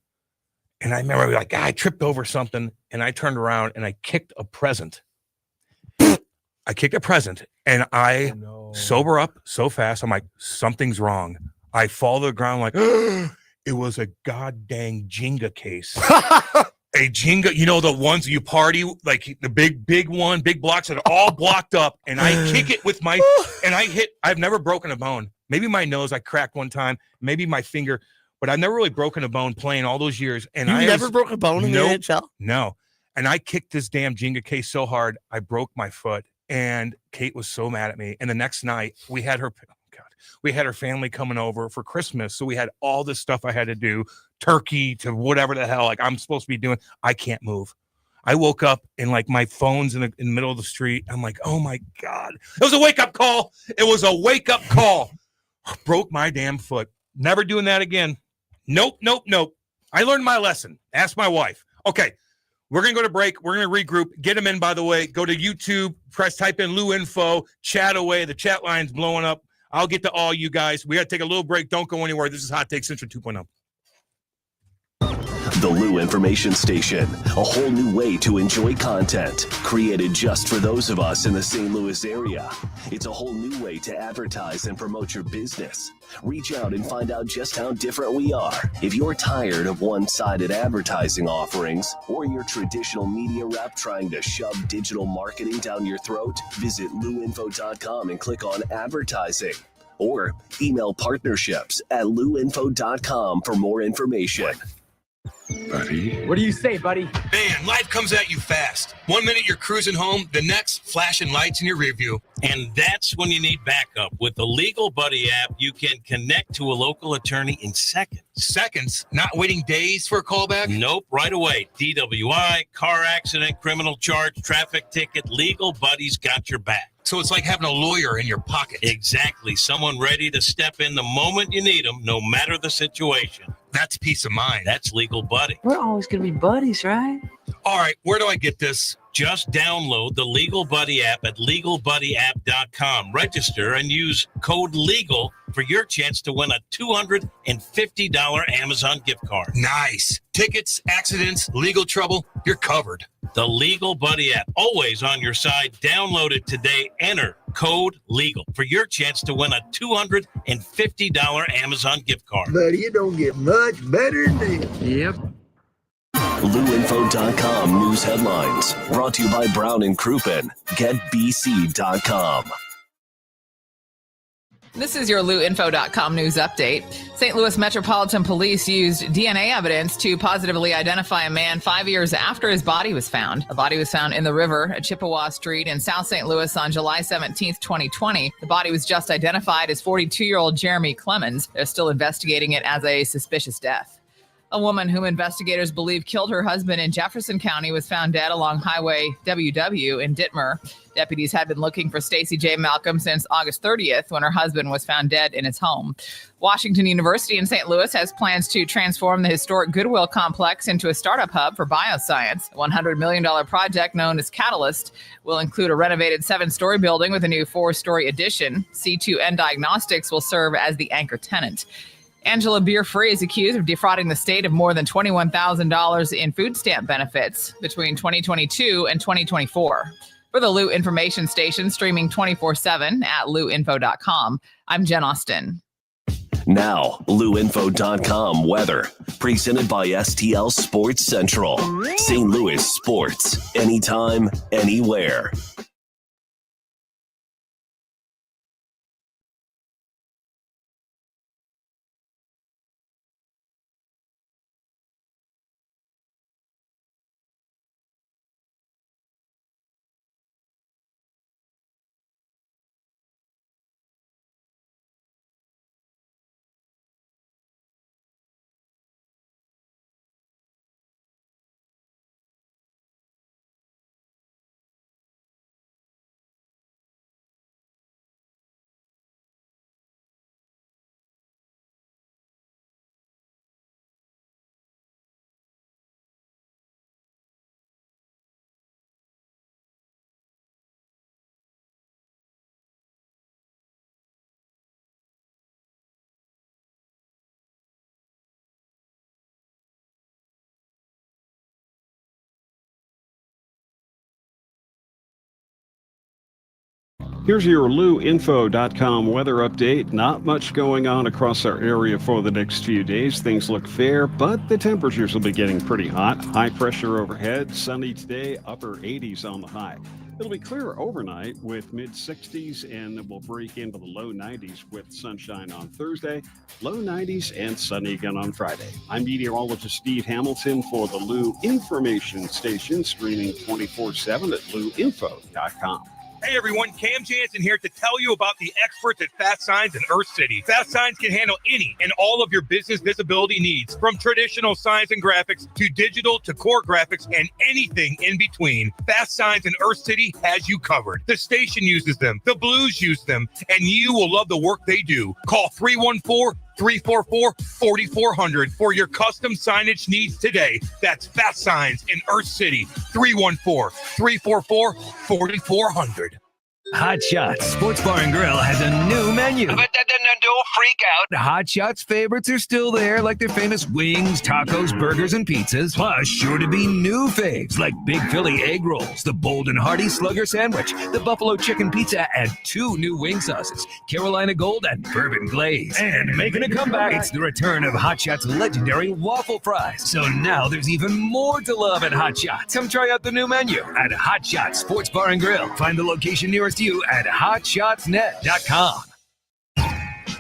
and I remember like, I tripped over something, and I turned around, and I kicked a present. And I sober up so fast. I'm like, something's wrong. I fall to the ground like, it was a god dang Jenga case. A Jenga, you know, the ones you party, like the big one, big blocks that are all blocked up, and I kick it with my, and I've never broken a bone. Maybe my nose I cracked one time, maybe my finger. But I've never really broken a bone playing all those years. And I never broke a bone in the NHL? No. And I kicked this damn Jenga case so hard, I broke my foot. And Kate was so mad at me. And the next night, we had her family coming over for Christmas. So we had all this stuff I had to do, turkey to whatever the hell, like I'm supposed to be doing. I can't move. I woke up and like my phone's in the middle of the street. I'm like, oh my God. It was a wake-up call. Broke my damn foot. Never doing that again. Nope. I learned my lesson. Ask my wife. Okay, we're going to go to break. We're going to regroup. Get them in, by the way. Go to YouTube. Type in Lou Info. Chat away. The chat line's blowing up. I'll get to all you guys. We got to take a little break. Don't go anywhere. This is Hot Take Central 2.0. The Lou Information Station, a whole new way to enjoy content, created just for those of us in the St. Louis area. It's a whole new way to advertise and promote your business. Reach out and find out just how different we are. If you're tired of one-sided advertising offerings or your traditional media rep trying to shove digital marketing down your throat, visit louinfo.com and click on advertising. Or email partnerships@louinfo.com for more information. Buddy. What do you say, buddy? Man, life comes at you fast. 1 minute you're cruising home, the next flashing lights in your rear view. And that's when you need backup. With the Legal Buddy app, you can connect to a local attorney in seconds. Seconds? Not waiting days for a callback? Nope, right away. DWI, car accident, criminal charge, traffic ticket, Legal Buddy's got your back. So it's like having a lawyer in your pocket. Exactly. Someone ready to step in the moment you need them, no matter the situation. That's peace of mind. That's Legal Buddy. We're always going to be buddies, right? All right, where do I get this? Just download the Legal Buddy app at LegalBuddyApp.com. Register and use code LEGAL for your chance to win a $250 Amazon gift card. Nice. Tickets, accidents, legal trouble, you're covered. The Legal Buddy app, always on your side. Download it today. Enter code LEGAL for your chance to win a $250 Amazon gift card. Buddy, you don't get much better than this. Yep. LouInfo.com news headlines. Brought to you by Brown and Crouppen. GetBC.com. This is your LouInfo.com news update. St. Louis Metropolitan Police used DNA evidence to positively identify a man 5 years after his body was found. The body was found in the river at Chippewa Street in South St. Louis on July 17, 2020. The body was just identified as 42-year-old Jeremy Clemens. They're still investigating it as a suspicious death. A woman whom investigators believe killed her husband in Jefferson County was found dead along Highway WW in Dittmer. Deputies had been looking for Stacy J. Malcolm since August 30th when her husband was found dead in his home. Washington University in St. Louis has plans to transform the historic Goodwill complex into a startup hub for bioscience. A $100 million project known as Catalyst will include a renovated 7-story building with a new 4-story addition. C2N Diagnostics will serve as the anchor tenant. Angela Beer-Free is accused of defrauding the state of more than $21,000 in food stamp benefits between 2022 and 2024. For the Lou Information Station, streaming 24/7 at louinfo.com, I'm Jen Austin. Now, LouInfo.com weather. Presented by STL Sports Central. St. Louis sports. Anytime, anywhere. Here's your LouInfo.com weather update. Not much going on across our area for the next few days. Things look fair, but the temperatures will be getting pretty hot. High pressure overhead, sunny today, upper 80s on the high. It'll be clear overnight with mid-60s, and we'll break into the low 90s with sunshine on Thursday, low 90s, and sunny again on Friday. I'm meteorologist Steve Hamilton for the Lou Information Station, streaming 24/7 at LouInfo.com. Hey everyone, Cam Janssen here to tell you about the experts at Fast Signs in Earth City. Fast Signs can handle any and all of your business visibility needs, from traditional signs and graphics to digital to core graphics and anything in between. Fast Signs in Earth City has you covered. The station uses them, the Blues use them, and you will love the work they do. Call 314-344-4400 for your custom signage needs today. That's Fast Signs in Earth City, 314-344-4400. Hot Shots Sports Bar and Grill has a new menu. But don't freak out. Hot Shots favorites are still there, like their famous wings, tacos, burgers, and pizzas. Plus, sure to be new faves like Big Philly egg rolls, the Bold and Hearty Slugger sandwich, the Buffalo chicken pizza, and 2 new wing sauces, Carolina Gold and Bourbon Glaze. And making a comeback, it's the return of Hot Shots' legendary waffle fries. So now there's even more to love at Hot Shots. Come try out the new menu at Hot Shots Sports Bar and Grill. Find the location nearest you at hotshotsnet.com.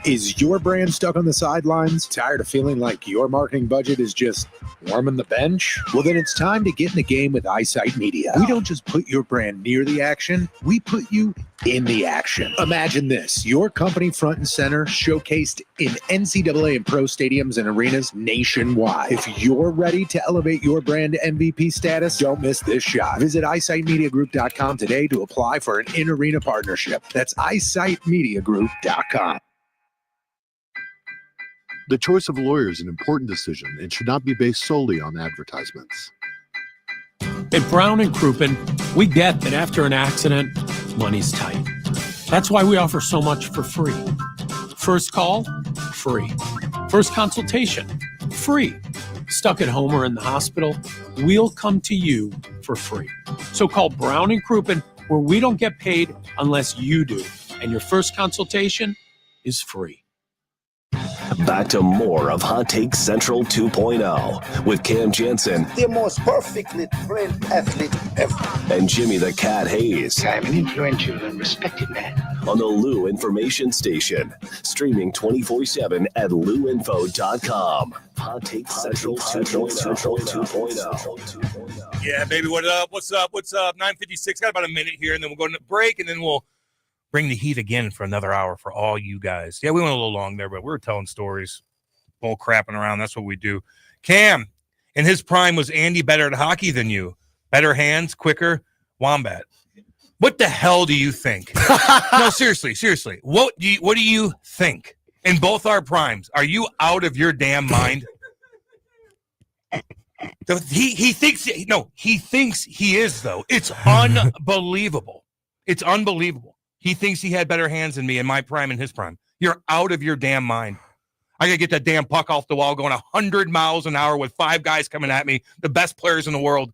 Is your brand stuck on the sidelines? Tired of feeling like your marketing budget is just warming the bench? Well, then it's time to get in the game with Eyesight Media. We don't just put your brand near the action, we put you in the action. Imagine this, your company front and center, showcased in NCAA and pro stadiums and arenas nationwide. If you're ready to elevate your brand to MVP status, don't miss this shot. Visit eyesightmediagroup.com today to apply for an in-arena partnership. That's eyesightmediagroup.com. The choice of a lawyer is an important decision and should not be based solely on advertisements. At Brown and Crouppen, we get that after an accident, money's tight. That's why we offer so much for free. First call, free. First consultation, free. Stuck at home or in the hospital, we'll come to you for free. So call Brown & Crouppen, where we don't get paid unless you do. And your first consultation is free. Back to more of Hot Take Central 2.0 with Cam Janssen. The most perfectly trained athlete ever. And Jimmy the Cat Hayes. I'm an influential and respected man. On the Lou Information Station. Streaming 24/7 at louinfo.com. Hot Take Central 2.0. Yeah, baby, what up? What's up? 9:56. Got about a minute here, and then we'll go to break, and then we'll bring the heat again for another hour for all you guys. Yeah, we went a little long there, but we were telling stories, bull crapping around. That's what we do. Cam, in his prime, was Andy better at hockey than you? Better hands, quicker? Wombat. What the hell do you think? No, seriously. What do you think? In both our primes, are you out of your damn mind? He thinks he is, though. It's unbelievable. It's unbelievable. He thinks he had better hands than me in my prime and his prime. You're out of your damn mind. I got to get that damn puck off the wall going 100 miles an hour with 5 guys coming at me, the best players in the world.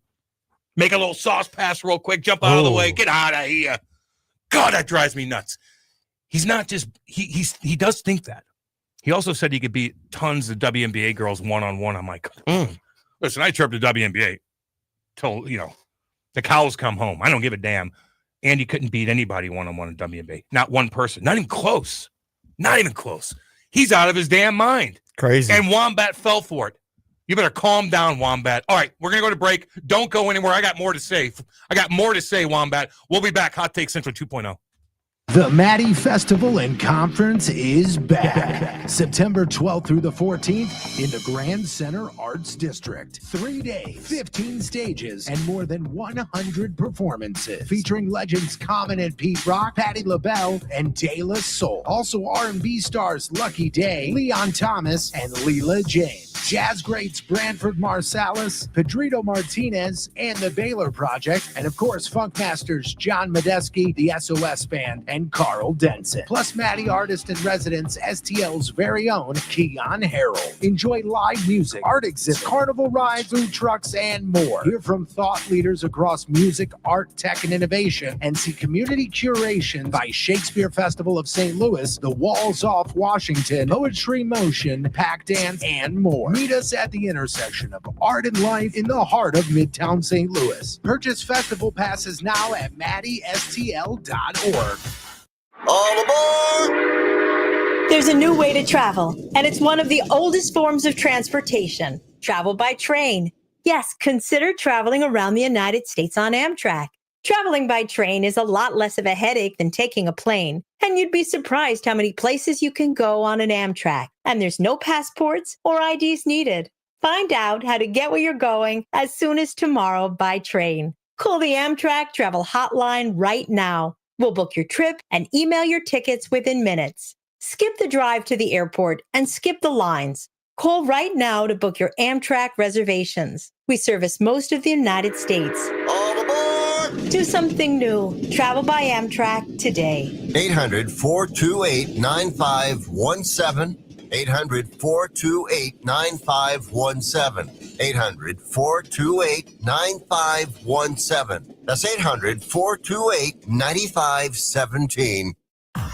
Make a little sauce pass real quick, jump out of the way, get out of here. God, that drives me nuts. He's not just, he does think that. He also said he could beat tons of WNBA girls one-on-one. I'm like, listen, I chirped the WNBA till, the cows come home. I don't give a damn. Andy couldn't beat anybody one-on-one in WNBA. Not one person. Not even close. He's out of his damn mind. Crazy. And Wombat fell for it. You better calm down, Wombat. All right, we're going to go to break. Don't go anywhere. I got more to say. Wombat. We'll be back. Hot Take Central 2.0. The Maddie Festival and Conference is back. September 12th through the 14th in the Grand Center Arts District. 3 days, 15 stages, and more than 100 performances featuring legends Common and Pete Rock, Patti LaBelle, and De La Soul. Also R&B stars Lucky Day, Leon Thomas, and Leela James. Jazz greats Branford Marsalis, Pedrito Martinez, and the Baylor Project, and of course funk masters John Medeski, the SOS Band, and Carl Denson. Plus Maddie artist in residence STL's very own Keon Harold. Enjoy live music, art exhibits, carnival rides, food trucks, and more. Hear from thought leaders across music, art, tech, and innovation, and see community curation by Shakespeare Festival of St. Louis, The Walls Off Washington, Poetry Motion, Pack Dance, and more. Meet us at the intersection of art and life in the heart of Midtown St. Louis. Purchase festival passes now at MaddieSTL.org. All aboard! There's a new way to travel, and it's one of the oldest forms of transportation. Travel by train. Yes, consider traveling around the United States on Amtrak. Traveling by train is a lot less of a headache than taking a plane, and you'd be surprised how many places you can go on an Amtrak. And there's no passports or IDs needed. Find out how to get where you're going as soon as tomorrow by train. Call the Amtrak Travel Hotline right now. We'll book your trip and email your tickets within minutes. Skip the drive to the airport and skip the lines. Call right now to book your Amtrak reservations. We service most of the United States. All aboard! Do something new. Travel by Amtrak today. 800-428-9517. 800-428-9517. 800-428-9517. That's 800-428-9517.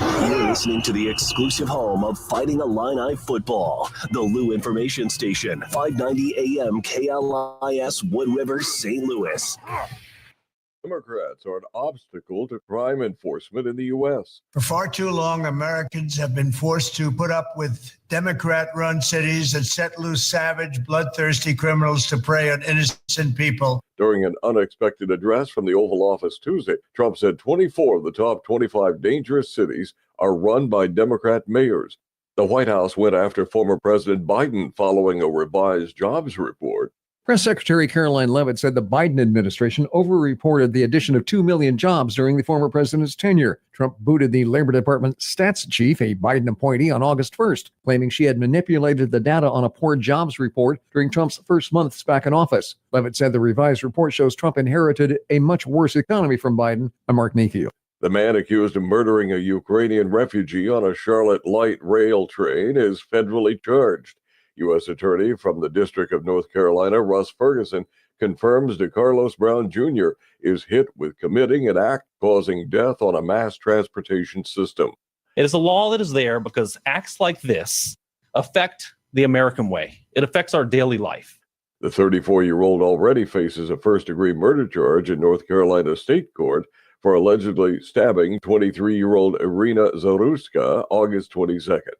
You're listening to the exclusive home of Fighting Illini football, the Lou Information Station, 590 AM KLIS, Wood River, St. Louis. Democrats are an obstacle to crime enforcement in the U.S. For far too long, Americans have been forced to put up with Democrat-run cities that set loose savage, bloodthirsty criminals to prey on innocent people. During an unexpected address from the Oval Office Tuesday, Trump said 24 of the top 25 dangerous cities are run by Democrat mayors. The White House went after former President Biden following a revised jobs report. Press Secretary Caroline Leavitt said the Biden administration overreported the addition of 2 million jobs during the former president's tenure. Trump booted the Labor Department stats chief, a Biden appointee, on August 1st, claiming she had manipulated the data on a poor jobs report during Trump's first months back in office. Leavitt said the revised report shows Trump inherited a much worse economy from Biden. I'm Mark Mayfield. The man accused of murdering a Ukrainian refugee on a Charlotte light rail train is federally charged. U.S. Attorney from the District of North Carolina, Russ Ferguson, confirms DeCarlos Brown Jr. is hit with committing an act causing death on a mass transportation system. It is a law that is there because acts like this affect the American way. It affects our daily life. The 34-year-old already faces a first-degree murder charge in North Carolina State Court for allegedly stabbing 23-year-old Irina Zaruska August 22nd.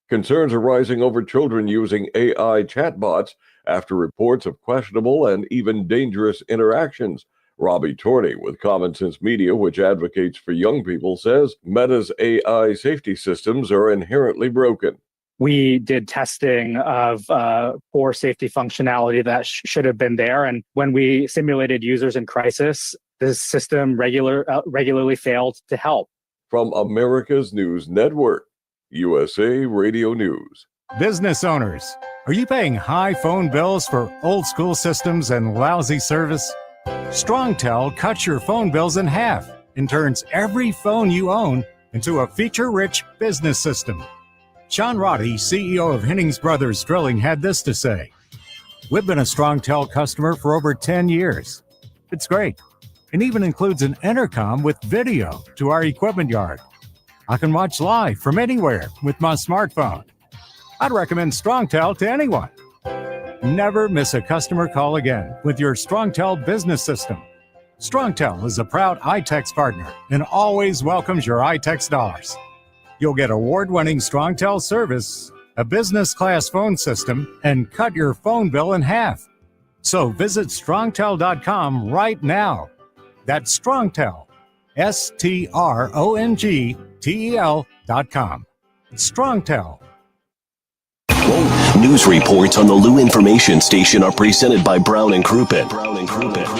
Concerns are rising over children using AI chatbots after reports of questionable and even dangerous interactions. Robbie Torney with Common Sense Media, which advocates for young people, says Meta's AI safety systems are inherently broken. We did testing of poor safety functionality that should have been there. And when we simulated users in crisis, the system regularly failed to help. From America's News Network, USA Radio News. Business owners, are you paying high phone bills for old school systems and lousy service? StrongTel cuts your phone bills in half and turns every phone you own into a feature-rich business system. Sean Roddy, CEO of Hennings Brothers Drilling, had this to say: "We've been a StrongTel customer for over 10 years. It's great, and even includes an intercom with video to our equipment yard. I can watch live from anywhere with my smartphone. I'd recommend StrongTel to anyone. Never miss a customer call again with your StrongTel business system. StrongTel is a proud iTex partner and always welcomes your iTex dollars. You'll get award-winning StrongTel service, a business-class phone system, and cut your phone bill in half. So visit strongtel.com right now. That's StrongTel, StrongTel.com. StrongTel. News reports on the Lou Information Station are presented by Brown and Crouppen.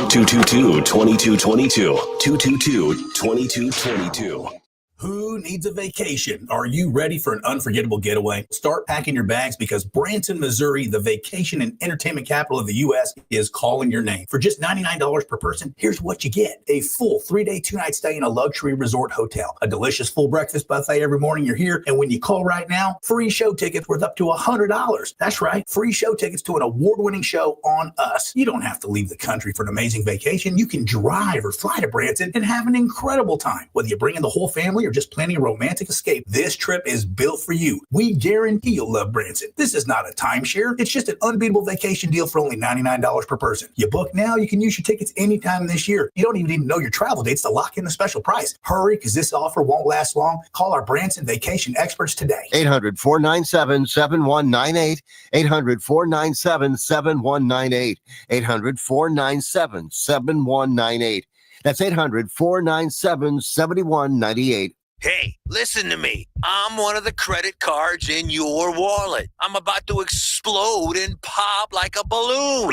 222-2222. 222-2222. Who needs a vacation? Are you ready for an unforgettable getaway? Start packing your bags because Branson, Missouri, the vacation and entertainment capital of the U.S., is calling your name. For just $99 per person, here's what you get. A full 3-day, 2-night stay in a luxury resort hotel. A delicious full breakfast buffet every morning you're here. And when you call right now, free show tickets worth up to $100. That's right, free show tickets to an award-winning show on us. You don't have to leave the country for an amazing vacation. You can drive or fly to Branson and have an incredible time. Whether you bring in the whole family or just planning a romantic escape, this trip is built for you. We guarantee you'll love Branson. This is not a timeshare. It's just an unbeatable vacation deal for only $99 per person. You book now, you can use your tickets anytime this year. You don't even need to know your travel dates to lock in the special price. Hurry, because this offer won't last long. Call our Branson vacation experts today. 800-497-7198. 800-497-7198. 800-497-7198. That's 800-497-7198. Hey, listen to me. I'm one of the credit cards in your wallet. I'm about to explode and pop like a balloon.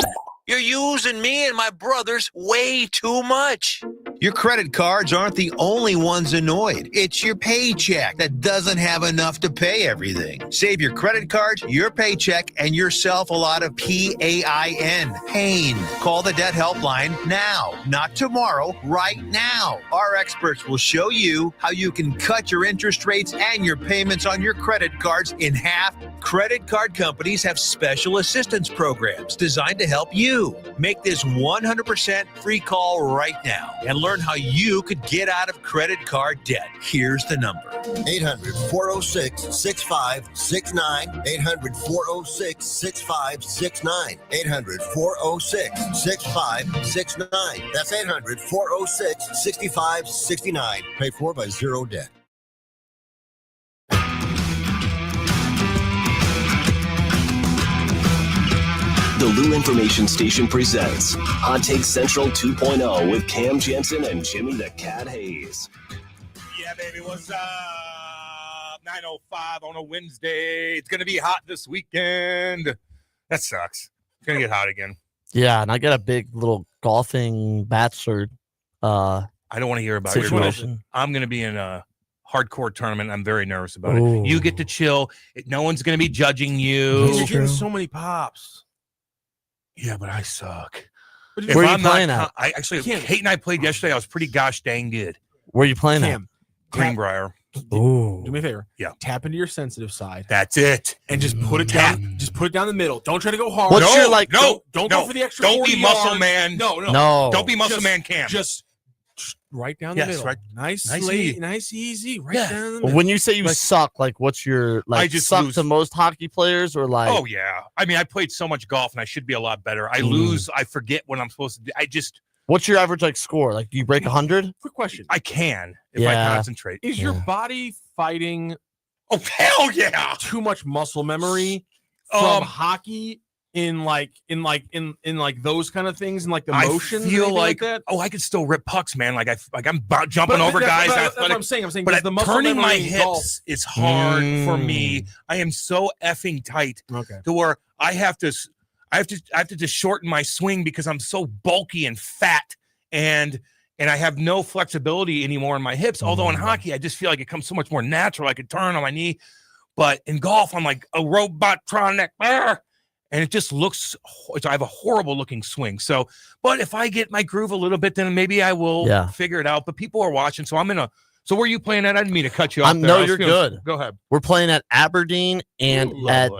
You're using me and my brothers way too much. Your credit cards aren't the only ones annoyed. It's your paycheck that doesn't have enough to pay everything. Save your credit cards, your paycheck, and yourself a lot of PAIN. Pain. Call the debt helpline now, not tomorrow, right now. Our experts will show you how you can cut your interest rates and your payments on your credit cards in half. Credit card companies have special assistance programs designed to help you. Make this 100% free call right now and learn how you could get out of credit card debt. Here's the number. 800-406-6569. 800-406-6569. 800-406-6569. That's 800-406-6569. Paid for by Zero Debt. The Lou Information Station presents Hot Take Central 2.0 with Cam Janssen and Jimmy the Cat Hayes. Yeah, baby, what's up? 9:05 on a Wednesday. It's going to be hot this weekend. That sucks. It's going to get hot again. Yeah, and I got a big little golfing bachelor. I don't want to hear about situation. I'm going to be in a hardcore tournament. I'm very nervous about Ooh. it. You get to chill. No one's going to be judging you. You're getting so many pops. Yeah, but I suck. Where are you playing at? Kate and I played yesterday. I was pretty gosh dang good. Where are you playing at? Greenbrier. Ooh. Do me a favor. Yeah. Tap into your sensitive side. That's it. And just put it down. Just put it down the middle. Don't try to go hard. What's your like? Don't go for the extra. Don't 40 be muscle yards. man. No. Don't be muscle Just- man Cam. Just right down the middle. Right. Nice, Nice late, easy. nice, easy. Right Yeah. down the middle. When you say you suck, like what's your like? I just suck lose. to most hockey players, or like? Oh yeah. I mean, I played so much golf, and I should be a lot better. I lose. I forget what I'm supposed to do. I just. What's your average like score? Like, do you break 100? Quick question. I can if I concentrate. Is your body fighting? Oh hell yeah! Too much muscle memory from hockey in those kind of things and like the motions. I feel and like that. I could still rip pucks, man. Like I'm jumping over guys. That's what I'm saying. But the muscle turning my memory in golf- hips is hard for me. I am so effing tight to where I have to just shorten my swing because I'm so bulky and fat and I have no flexibility anymore in my hips. Although in hockey, I just feel like it comes so much more natural. I could turn on my knee, but in golf, I'm like a robotronic, and it just looks. I have a horrible looking swing. So, but if I get my groove a little bit, then maybe I will figure it out. But people are watching, so I'm in a. So where are you playing at? I didn't mean to cut you off. No, you're good. Go ahead. We're playing at Aberdeen and at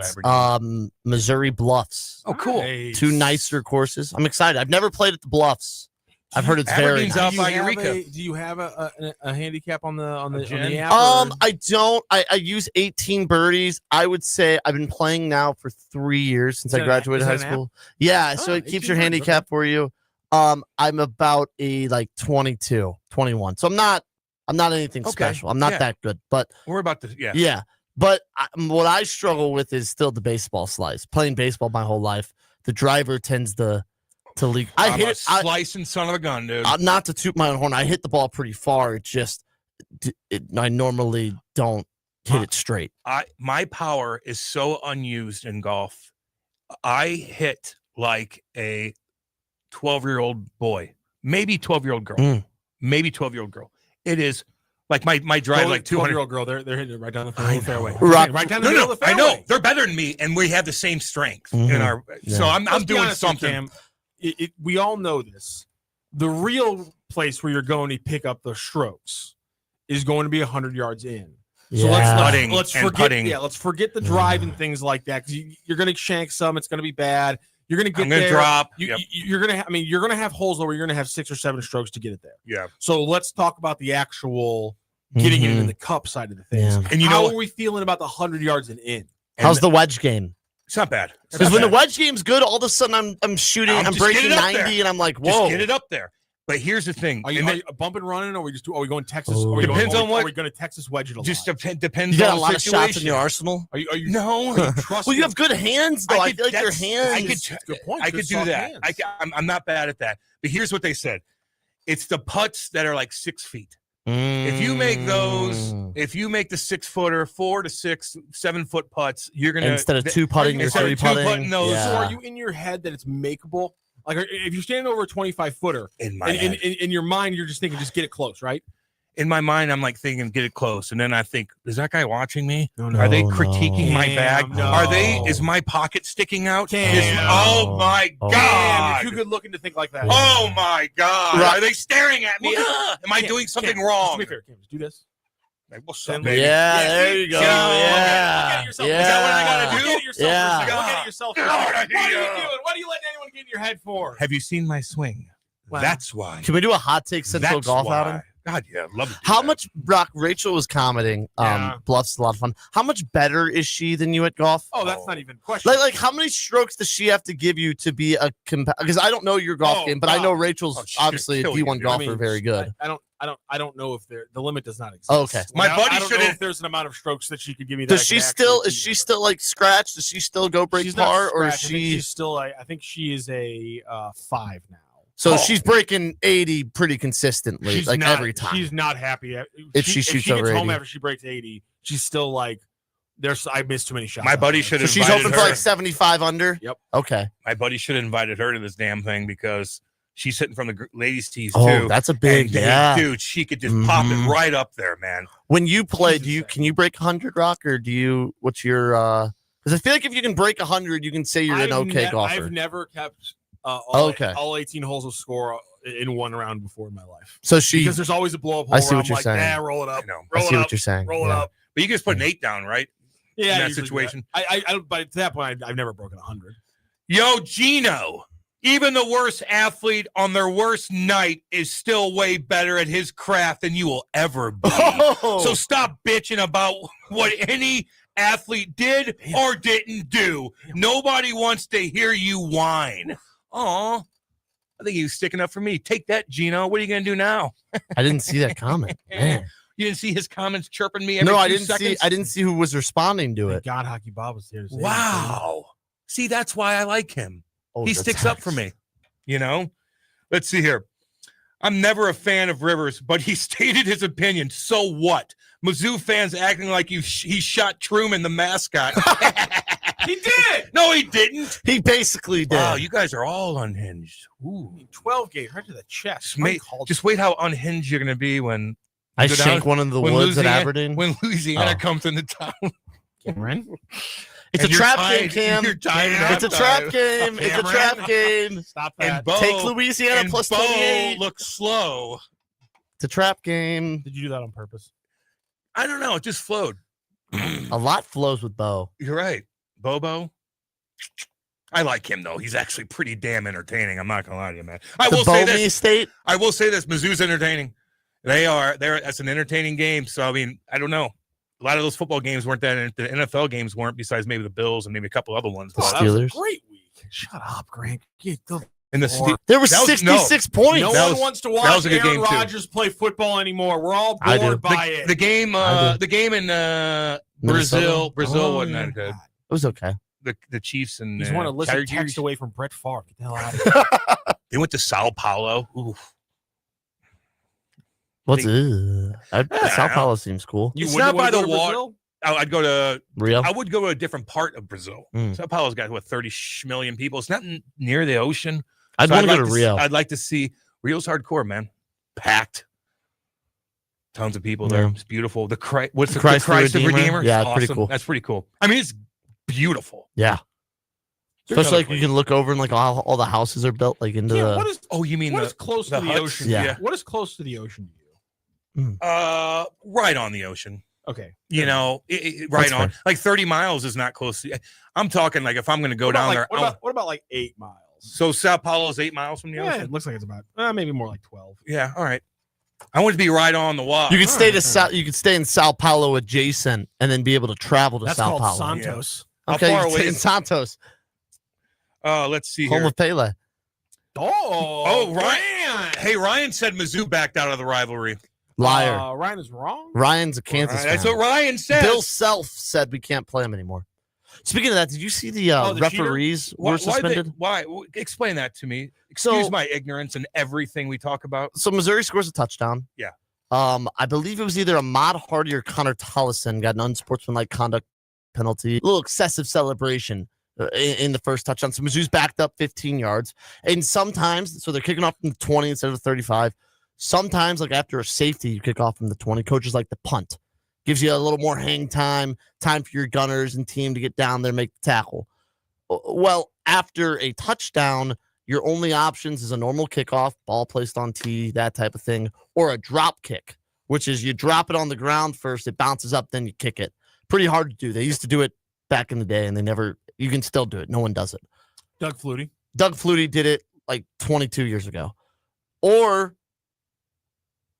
Missouri Bluffs. Oh, cool. Two nicer courses. I'm excited. I've never played at the Bluffs. I've heard it's Aberdeen's very out by Eureka. Do you have a handicap on the app? I don't. I use 18 birdies. I would say I've been playing now for 3 years since I graduated high school. Yeah, so it keeps your handicap for you. I'm about a 22, 21. So I'm not anything special. I'm not that good, but we're about to yeah. But what I struggle with is still the baseball slice. Playing baseball my whole life, the driver tends to leak. I'm a slicing son of a gun, dude. Not to toot my own horn, I hit the ball pretty far. It just, I normally don't hit it straight. My power is so unused in golf. I hit like a 12-year-old boy, maybe 12-year-old girl, maybe 12-year-old girl. It is like my drive, like 200-year-old girl. They're hitting it right down the fairway. Right down the middle of the fairway. I know they're better than me, and we have the same strength in our. Yeah. So I'm Let's be doing honest here, something. Cam. We all know this. The real place where you're going to pick up the strokes is going to be 100 yards in. So let's forget. Let's forget the drive and things like that because you're going to shank some. It's going to be bad. You're going to get there. Drop. You're going to. You're going to have holes where you're going to have 6 or 7 strokes to get it there. Yeah. So let's talk about the actual getting it into the cup side of the things. Yeah. And how are we feeling about the 100 yards and in? How's the wedge game? It's not bad. Because when the wedge game's good, all of a sudden I'm shooting, I'm breaking 90, and I'm like, whoa. Just get it up there. But here's the thing: Are you bump and running, or are we going Texas? Are we Depends on what. Are we going to Texas wedge it a lot? Just depends. You got on a lot the of shots in your situation. arsenal. Are you no? Well, you have good hands, though. I feel like your hands. I could do that. I'm not bad at that. But here's what they said: it's the putts that are like 6 feet. If you make those, if you make the 6-footer, 4 to 6, 7 foot putts, you're gonna instead of 2-putting or 3-putting. Those. So are you in your head that it's makeable? Like if you're standing over a 25-footer, in my head. In your mind, you're just thinking, just get it close, right? In my mind, I'm like thinking, get it close, and then I think, is that guy watching me? Are they critiquing my bag? No. Are they? Is my pocket sticking out? Cam. Oh my God! You're too good looking to think like that. Oh my God! Right. Are they staring at me? Am I doing something wrong? Just be fair, Cam. Just do this. Like, what's up, baby? Yeah, there you go. Look Yeah. at yourself. Is that what I gotta do? Look at yourself. Yeah. Look at yourself. What are you doing? What are you letting anyone get in your head for? Have you seen my swing? Wow. That's why. Can we do a hot take central That's golf why. outing? God, yeah, love it. How much, Brock, Rachel was commenting, Bluff's is a lot of fun. How much better is she than you at golf? Oh, that's not even a question. Like how many strokes does she have to give you to be a because I don't know your golf game, but I know Rachel's obviously a D1 golfer, very good. I don't know if the limit does not exist. Okay. My buddy I don't know should if there's an amount of strokes that she could give me. Does she still is she still like scratch? Does she still go break She's par, not or is scratch. I think she? she's still. I think she is a 5 now. So she's breaking 80 pretty consistently, She's like not, every time. She's not happy If she shoots gets over home 80. after she breaks 80. She's still like, I missed too many shots. My buddy should have. So she's hoping for like 75 under. Yep. Okay. My buddy should have invited her to this damn thing because she's sitting from the ladies' tees Oh, too. that's a big, dude. She could just pop it right up there, man. When you play, can you break 100, Rock, or do you? What's your? Because I feel like if you can break 100, you can say you're an okay golfer. I've never kept all 18 holes of score in one round before in my life. So because there's always a blow up hole. I see where what I'm you're like, saying. roll it up. I see what you're saying. Roll it Yeah. up. But you just put an 8 down, right? Yeah, In that usually do situation. that. I but to that point, I've never broken 100. Yo, Gino, even the worst athlete on their worst night is still way better at his craft than you will ever be. So stop bitching about what any athlete did or didn't do. Nobody wants to hear you whine. Oh, I think he was sticking up for me. Take that, Gino. What are you going to do now? I didn't see that comment. Man. You didn't see his comments chirping me every No, I few didn't seconds? see. I didn't see who was responding to it. God, Hockey Bob was here to say Wow. See, that's why I like him. Oh, He the sticks up for me. You know? Let's see here. I'm never a fan of Rivers, but he stated his opinion. So what? Mizzou fans acting like he shot Truman, the mascot. He did. No, he didn't. He basically did. Wow, you guys are all unhinged. Ooh. 12 games right to the chest. Just wait how unhinged you're going to be when I you go shank down- one in the when woods at Louisiana- Aberdeen. When Louisiana Oh. comes into town. Cameron? It's a And you're trap tied- game, Cam. you're tied at It's a halftime. trap game. It's a trap game. Stop And that. Bo, Take Louisiana and plus Bo 28. looks slow. It's a trap game. Did you do that on purpose? I don't know. It just flowed. A lot flows with Bo. You're right. Bobo. I like him though. He's actually pretty damn entertaining. I'm not gonna lie to you, man. I The will say Bo-Me this. State. I will say this. Mizzou's entertaining. That's an entertaining game. So I mean, I don't know. A lot of those football games weren't that. The NFL games weren't. Besides maybe the Bills and maybe a couple other ones. The But Steelers. Great week. Shut up, Grant. in the Or- There were that was- 66 points. No That one was- wants to that watch was a good Aaron game, too. Rodgers play football anymore. We're all I do. bored by it. The game. I do. The game in Minnesota? Brazil Oh, wasn't that yeah. good. It was okay. The Chiefs and He's one to listen Chargers, text away from Brett Favre. Get the hell out of here. They went to Sao Paulo. Oof. What's Think- Sao Paulo seems cool. You It's wouldn't not by wanna the go to water. Brazil? I'd go to Rio. I would go to a different part of Brazil. Mm. Sao Paulo's got what 30 million people. It's not near the ocean. I'd So want to like go to Rio. I'd like to see Rio's hardcore, man. Packed. Tons of people there. Yeah. It's beautiful. What's the Christ Christ the the Redeemer? Redeemer? Yeah, It's it's pretty awesome. cool. That's pretty cool. I mean, it's beautiful. Yeah. There's Especially other like you can look over and like all the houses are built like into Yeah, the. what is Oh, you mean what the is close the to the huts? ocean? Yeah. What is close to the ocean to you? right on the ocean. Okay. You know, right That's on. fair. Like 30 miles is not close. I'm talking like if I'm going to go What about, down like, there. what about like 8 miles? So Sao Paulo's 8 miles from the Yeah, ocean. it looks like it's about maybe more like 12. Yeah. All right. I want it to be right on the water. You could stay you could stay in Sao Paulo adjacent and then be able to travel to That's Sao called Paulo. Santos. How Okay, far you could away stay in is- Santos, Let's see home here. of Pele. Oh, Ryan. Hey, Ryan said Mizzou backed out of the rivalry. Liar. Ryan is wrong. Ryan's a Kansas fan. That's what Ryan said. Bill Self said we can't play him anymore. Speaking of that, did you see the, the referees were suspended? Why? Explain that to me. Excuse So- my ignorance and everything we talk about. So Missouri scores a touchdown. Yeah. I believe it was either Ahmad Hardy or Connor Tollison got an unsportsmanlike conduct penalty. A little excessive celebration in the first touchdown. So Mizzou's backed up 15 yards. And sometimes, so they're kicking off from the 20 instead of 35. Sometimes, like after a safety, you kick off from the 20. Coaches like the punt. Gives you a little more hang time for your gunners and team to get down there and make the tackle. Well, after a touchdown, your only options is a normal kickoff, ball placed on tee, that type of thing, or a drop kick, which is you drop it on the ground first, it bounces up, then you kick it. Pretty hard to do. They used to do it back in the day, and you can still do it. No one does it. Doug Flutie. Doug Flutie did it like 22 years ago.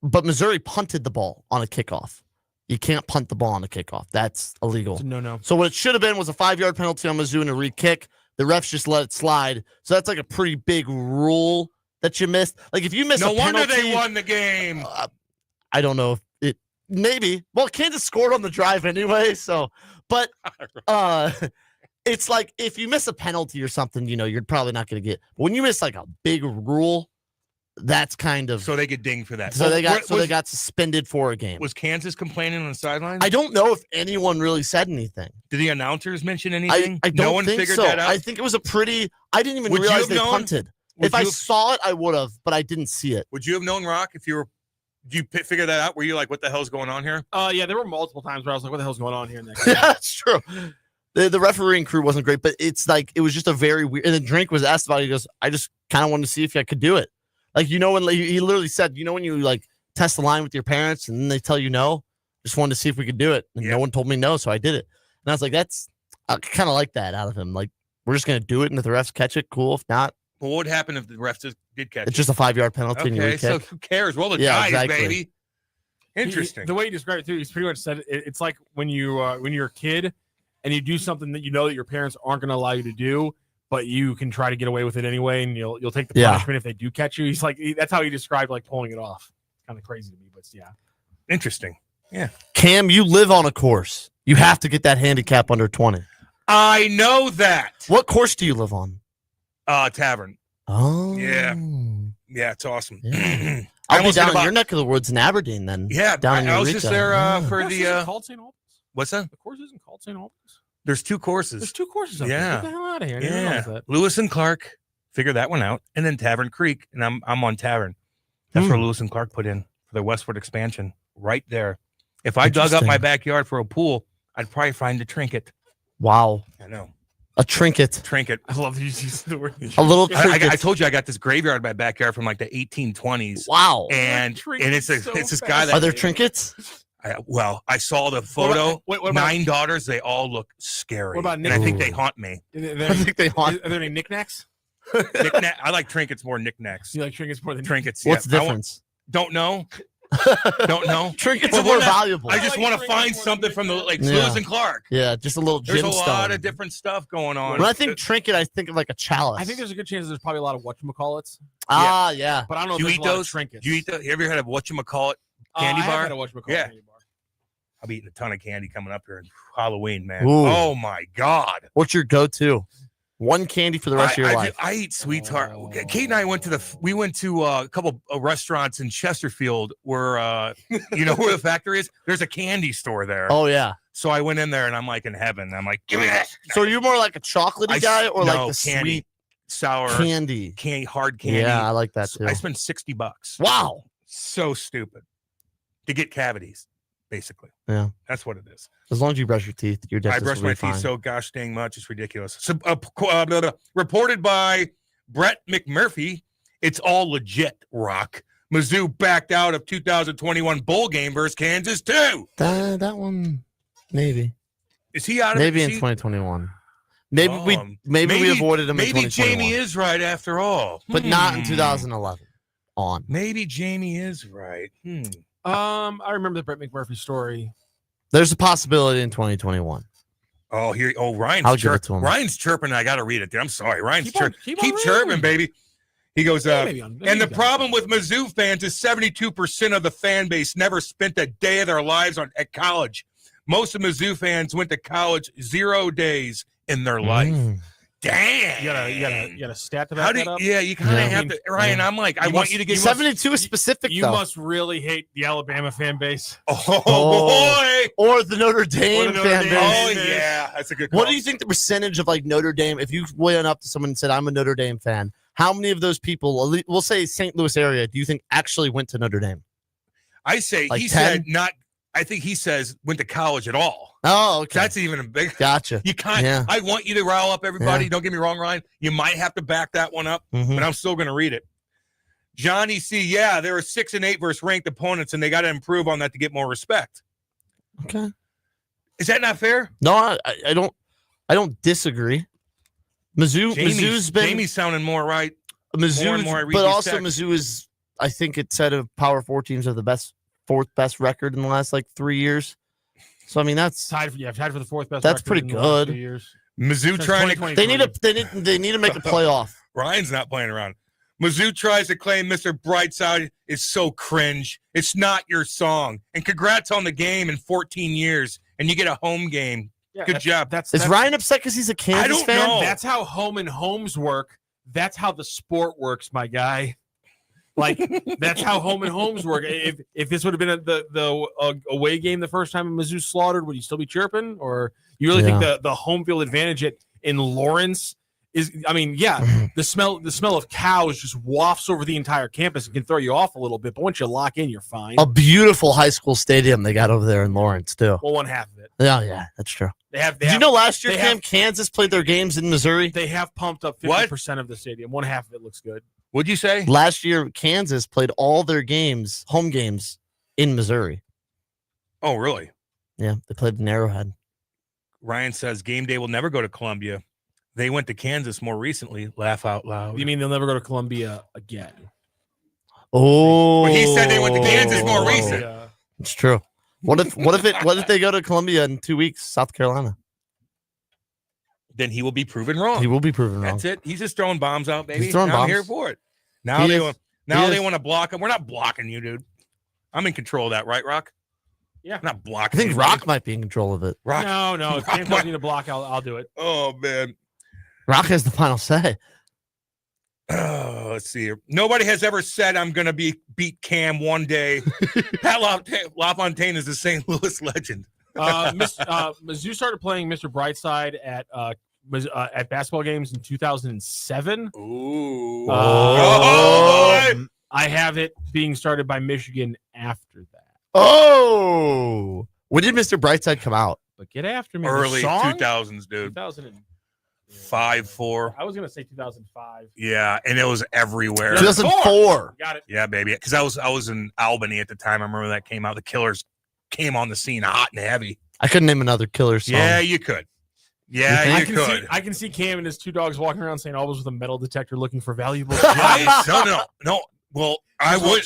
But Missouri punted the ball on a kickoff. You can't punt the ball on a kickoff. That's illegal. No. So what it should have been was a 5-yard penalty on Mizzou and a re-kick. The refs just let it slide. So that's like a pretty big rule that you missed. Like if you miss No a wonder penalty, they won the game. I don't know if it maybe. Well, Kansas scored on the drive anyway. So, but it's like if you miss a penalty or something, you're probably not going to get. But when you miss like a big rule, that's kind of So they get dinged for that. so they got suspended for a game. Was Kansas complaining on the sidelines? I don't know if anyone really said anything. Did the announcers mention anything? I don't no one think figured so. that out. I think it was I didn't even Would you realize have they known? punted. Would If I you have- saw it, I would have, but I didn't see it. Would you have known, Rock, if you were? Did you figure that out? Were you like, "What the hell's going on here"? Yeah, there were multiple times where I was like, "What the hell's going on here?" Next That's true. The refereeing crew wasn't great, but it's like it was just a very weird. And the drink was asked about it. He goes, "I just kind of wanted to see if I could do it." Like, when he literally said, when you like test the line with your parents and then they tell you no, just wanted to see if we could do it. And no one told me no, so I did it. And I was like, I kind of like that out of him. Like, we're just going to do it, and if the refs catch it, cool. If not, well, what would happen if the refs did catch it? It's just a 5-yard penalty. Okay, and so who cares? Roll the dice, exactly. baby. Interesting. The way he described it too, he's pretty much said it's like when you're a kid and you do something that that your parents aren't going to allow you to do, but you can try to get away with it anyway, and you'll take the punishment if they do catch you. He's like, that's how he described like pulling it off. Kind of crazy to me, but yeah, interesting. Yeah, Cam, you live on a course. You have to get that handicap under 20. I know that. What course do you live on? Tavern. Oh, yeah, it's awesome. Yeah. I'll be down in your neck of the woods in Aberdeen then. Yeah, down in I was just there for the. Called St. Albans. What's that? The course isn't called St. Albans. There's 2 courses. There's 2 courses up there. Yeah. Get the hell out of here. I didn't realize that. Lewis and Clark, figure that one out, and then Tavern Creek, and I'm on Tavern. That's where Lewis and Clark put in for the westward expansion, right there. If I dug up my backyard for a pool, I'd probably find a trinket. Wow. I know. A trinket. Trinket. I love these use the word. A little trinket. I told you I got this graveyard in my backyard from like the 1820s. Wow. And it's this guy that. Are there trinkets? I saw the photo. What about 9 daughters. They all look scary. What about and I think they haunt me. I think they haunt. Are there any knickknacks? I like trinkets more than knickknacks. You like trinkets more than trinkets? What's the difference? Don't know. Don't know. Trinkets are more valuable. I just want to find something from the Lewis and Clark. Yeah, just a little gemstone. There's a lot of different stuff going on. When I think trinket, I think of like a chalice. I think there's a good chance there's probably a lot of whatchamacallits. Yeah. But I don't know if you there's eat a lot those of trinkets. You ever had a whatchamacallit candy I bar? have had a whatchamacallit candy bar. I'll be eating a ton of candy coming up here in Halloween, man. Ooh. Oh my God. What's your go-to? One candy for the rest of your life. I eat sweetheart. Kate and I went to a couple of restaurants in Chesterfield where you know where the factory is. There's a candy store there. Oh yeah. So I went in there and I'm like in heaven. I'm like, give me that. So are you more like a chocolatey guy or like the candy, sweet sour candy, hard candy? Yeah, I like that too. I spent $60. Wow. So stupid to get cavities. Basically, yeah, that's what it is. As long as you brush your teeth, your dentist. I brush my fine. teeth so gosh dang much, it's ridiculous. So, reported by Brett McMurphy, it's all legit. Rock. Mizzou backed out of 2021 bowl game versus Kansas too. That one, maybe. Is he out of maybe it? in 2021? Maybe we avoided him. Maybe in 2021. Jamie is right after all, but not in 2011. On. Maybe Jamie is right. I remember the Brett McMurphy story. There's a possibility in 2021. Ryan's chirping. I got to read it, dude. I'm sorry. Ryan's chirping. Keep chirping, baby. He goes, and the problem with Mizzou fans is 72% of the fan base never spent a day of their lives at college. Most of Mizzou fans went to college 0 days in their life. Damn. You got a stat to back that up? Yeah, you kind of have to. Ryan, I'm like, I want you to get 72 is specific. You must really hate the Alabama fan base. Oh boy. Or the Notre Dame fan base. Oh yeah, that's a good call. What do you think the percentage of like Notre Dame? If you went up to someone and said, "I'm a Notre Dame fan," how many of those people, we'll say St. Louis area, do you think actually went to Notre Dame? I say like he 10? said not. I think he says went to college at all. Oh, okay. That's even a big. Gotcha. You can't. Yeah. I want you to rile up everybody. Yeah. Don't get me wrong, Ryan. You might have to back that one up, but I'm still going to read it. Johnny C. Yeah, there are 6 and 8 versus ranked opponents, and they got to improve on that to get more respect. Okay. Is that not fair? No, I don't disagree. Mizzou's been Jamie's sounding more right. Mizzou, more but also Mizzou is. I think it said of Power 4 teams have the fourth best record in the last like 3 years. So I mean that's tied for the 4th best. That's pretty good. Mizzou trying to they need to make a playoff. Ryan's not playing around. Mizzou tries to claim Mr. Brightside is so cringe. It's not your song. And congrats on the game in 14 years. And you get a home game. Yeah, good job. Is Ryan upset because he's a Kansas fan? know. That's how home and homes work. That's how the sport works, my guy. Like that's how home and homes work. If this would have been the away game the first time Mizzou slaughtered, would you still be chirping? Or you really think the home field advantage in Lawrence is? I mean, yeah, the smell of cows just wafts over the entire campus and can throw you off a little bit. But once you lock in, you're fine. A beautiful high school stadium they got over there in Lawrence too. Well, one half of it. Yeah, that's true. Did you know last year Kansas played their games in Missouri? They have pumped up 50% of the stadium. One half of it looks good. What'd you say? Last year, Kansas played all their games, home games, in Missouri. Oh, really? Yeah, they played in Arrowhead. Ryan says game day will never go to Columbia. They went to Kansas more recently. Laugh out loud. You mean they'll never go to Columbia again? Oh, Well, he said they went to Kansas more recent. It's true. What if they go to Columbia in 2 weeks, South Carolina? Then he will be proven wrong. He will be proven wrong. That's it. He's just throwing bombs out, baby. He's throwing I'm bombs. here for it. Now He they is. want. He Now they is. want to block him. We're not blocking you, dude. I'm in control of that, right, Rock? Yeah. I'm not I blocking. think anybody. Rock might be in control of it. Rock. No. If Rock Cam might- tells me to block, I'll do it. Oh man. Rock has the final say. Let's see here. Nobody has ever said I'm going to beat Cam one day. Pat LaFontaine is the St. Louis legend. Mizzou started playing Mr. Brightside at basketball games in 2007. Ooh. I have it being started by Michigan after that. Oh, when did Mr. Brightside come out? But get after me. Early The song? 2000s, dude. 2005, 4. I was gonna say 2005. Yeah, and it was everywhere. 2004. Got it. Yeah, baby. Because I was in Albany at the time. I remember that came out. The Killers came on the scene hot and heavy. I couldn't name another killer song. Yeah, you could. Yeah, you could. I can see Cam and his two dogs walking around St. Albans with a metal detector looking for valuable gems. No. Well, I would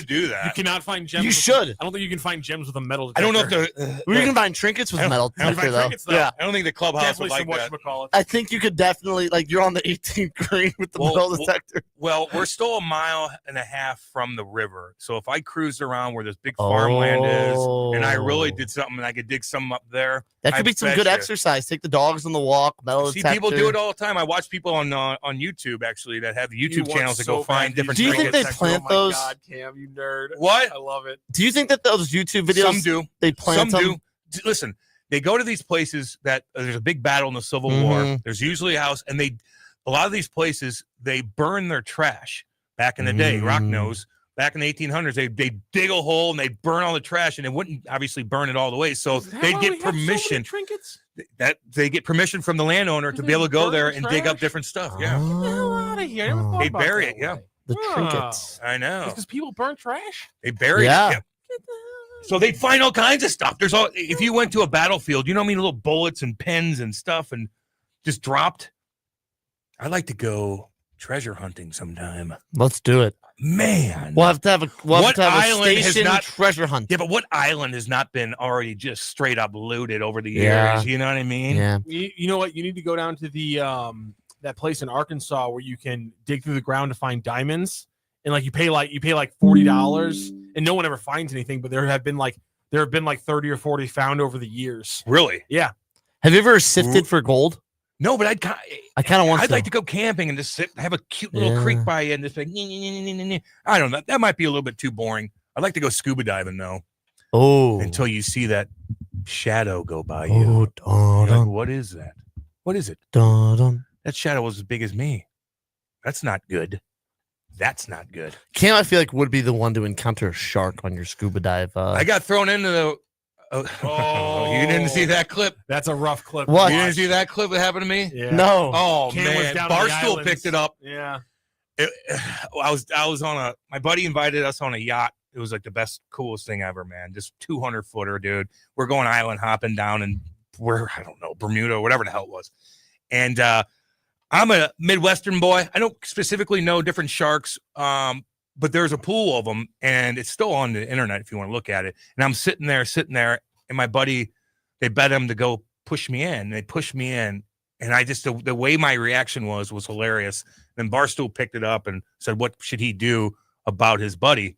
do You that. cannot find gems. You should. I don't think you can find gems with a metal I detector. don't know if We can find trinkets with I don't- metal I don't detector, find though. trinkets, though. Yeah, I don't think the clubhouse would Definitely like some that. whatchamacallit. I think you could definitely you're on the 18th green with the metal detector. Well, we're still 1.5 miles from the river. So if I cruised around where this big farmland is and I really did something and I could dig something up there, That could be some good betcha. exercise. Take the dogs on the walk. Metal See, detector. people do it all the time. I watch people on YouTube actually that have YouTube channels that go find different. Do you think they trinkets. plant Oh my those? God, Cam, you nerd. What? I love it. Do you think that those YouTube videos? Some do. They plant Some them? do. Listen, they go to these places that there's a big battle in the Civil War. Mhm. There's usually a house, and a lot of these places they burn their trash. Back in the day, Rock knows. Back in the 1800s, they dig a hole and they burn all the trash, and they wouldn't obviously burn it all the way. So they get permission. Trinkets. That they get permission from the landowner to be able to go there and dig up different stuff. Yeah, Get the hell out of here. I never thought they about bury that it. Yeah, way. The Oh. trinkets. I know. Because people burn trash. They bury Yeah. it. Yeah. So they find all kinds of stuff. There's all. If you went to a battlefield, you know what I mean, little bullets and pens and stuff, and just dropped. I'd like to go treasure hunting sometime. Let's do it. Man, We'll have to have a What island has station not- treasure hunt. yeah, but what island has not been already just straight up looted over the years? Yeah. You know what I mean? Yeah. You know what? You need to go down to the that place in Arkansas where you can dig through the ground to find diamonds, and like you pay like $40, and no one ever finds anything. But there have been like 30 or 40 found over the years. Really? Yeah. Have you ever sifted for gold? No, but I kind of want I'd to. like to go camping and just sit, have a cute little creek by you, and just like, I don't know. That might be a little bit too boring. I'd like to go scuba diving though. Oh, Until you see that shadow go by you. Oh, You're like, dun, what is that? What is it? dun, dun. That shadow was as big as me. That's not good. That's not good. Cam, I feel like would be the one to encounter a shark on your scuba dive. I got thrown into the. Oh, you didn't see that clip? That's a rough clip. What? You didn't see that clip that happened to me? Yeah. No. Oh Cam was man, down on the Barstool islands. picked it up. Yeah. I was on a. My buddy invited us on a yacht. It was like the best, coolest thing ever, man. Just 200-footer, dude. We're going island hopping down, and we're I don't know Bermuda, or whatever the hell it was. And I'm a Midwestern boy. I don't specifically know different sharks, but there's a pool of them, and it's still on the internet if you want to look at it. And I'm sitting there, and my buddy, they bet him to go push me in. They pushed me in, and I just the way my reaction was hilarious. Then Barstool picked it up and said, "What should he do about his buddy?"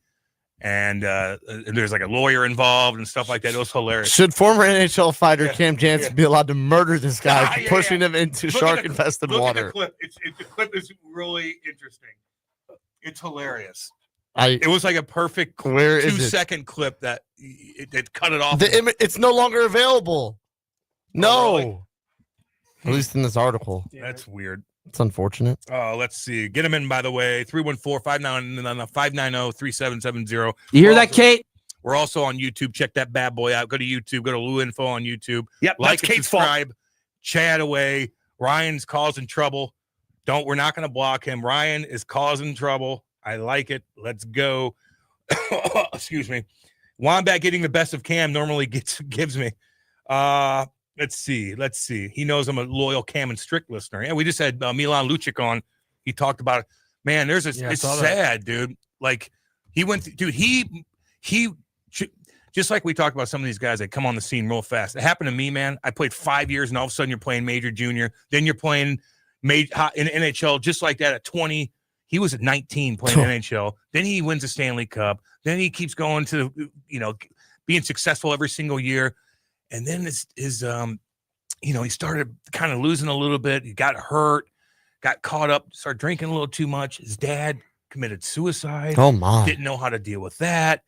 And there's like a lawyer involved and stuff like that. It was hilarious. Should former NHL fighter Yeah, Cam Janssen be allowed to murder this guy for pushing him into Look at the- shark-infested look at water? the clip. The clip is really interesting. It's hilarious. I It was like a perfect Where is it? 2-second clip that it cut it off. it's no longer available. No, really? at least in this article. That's weird. It's unfortunate. Let's see. Get them in, by the way. 314-599-3770. You hear that, Kate? We're also on YouTube. Check that bad boy out. Go to YouTube. Go to Lou Info on YouTube. Yep, Like that's and Kate's fault. subscribe. Chat away. Ryan's causing trouble. We're not going to block him. Ryan is causing trouble. I like it. Let's go. Excuse me. Wombat getting the best of Cam normally gives me. Let's see. He knows I'm a loyal Cam and Strick listener. Yeah, we just had Milan Lucic on. He talked about it. Man, it's sad, dude. Like he went, dude. He just like we talked about some of these guys that come on the scene real fast. It happened to me, man. I played 5 years, and all of a sudden you're playing major, junior. Then you're playing in NHL just like that at 20. He was at 19 playing NHL. Then he wins the Stanley Cup. Then he keeps going to, being successful every single year. And then he started kind of losing a little bit. He got hurt, got caught up, started drinking a little too much. His dad committed suicide. Oh, my. Didn't know how to deal with that.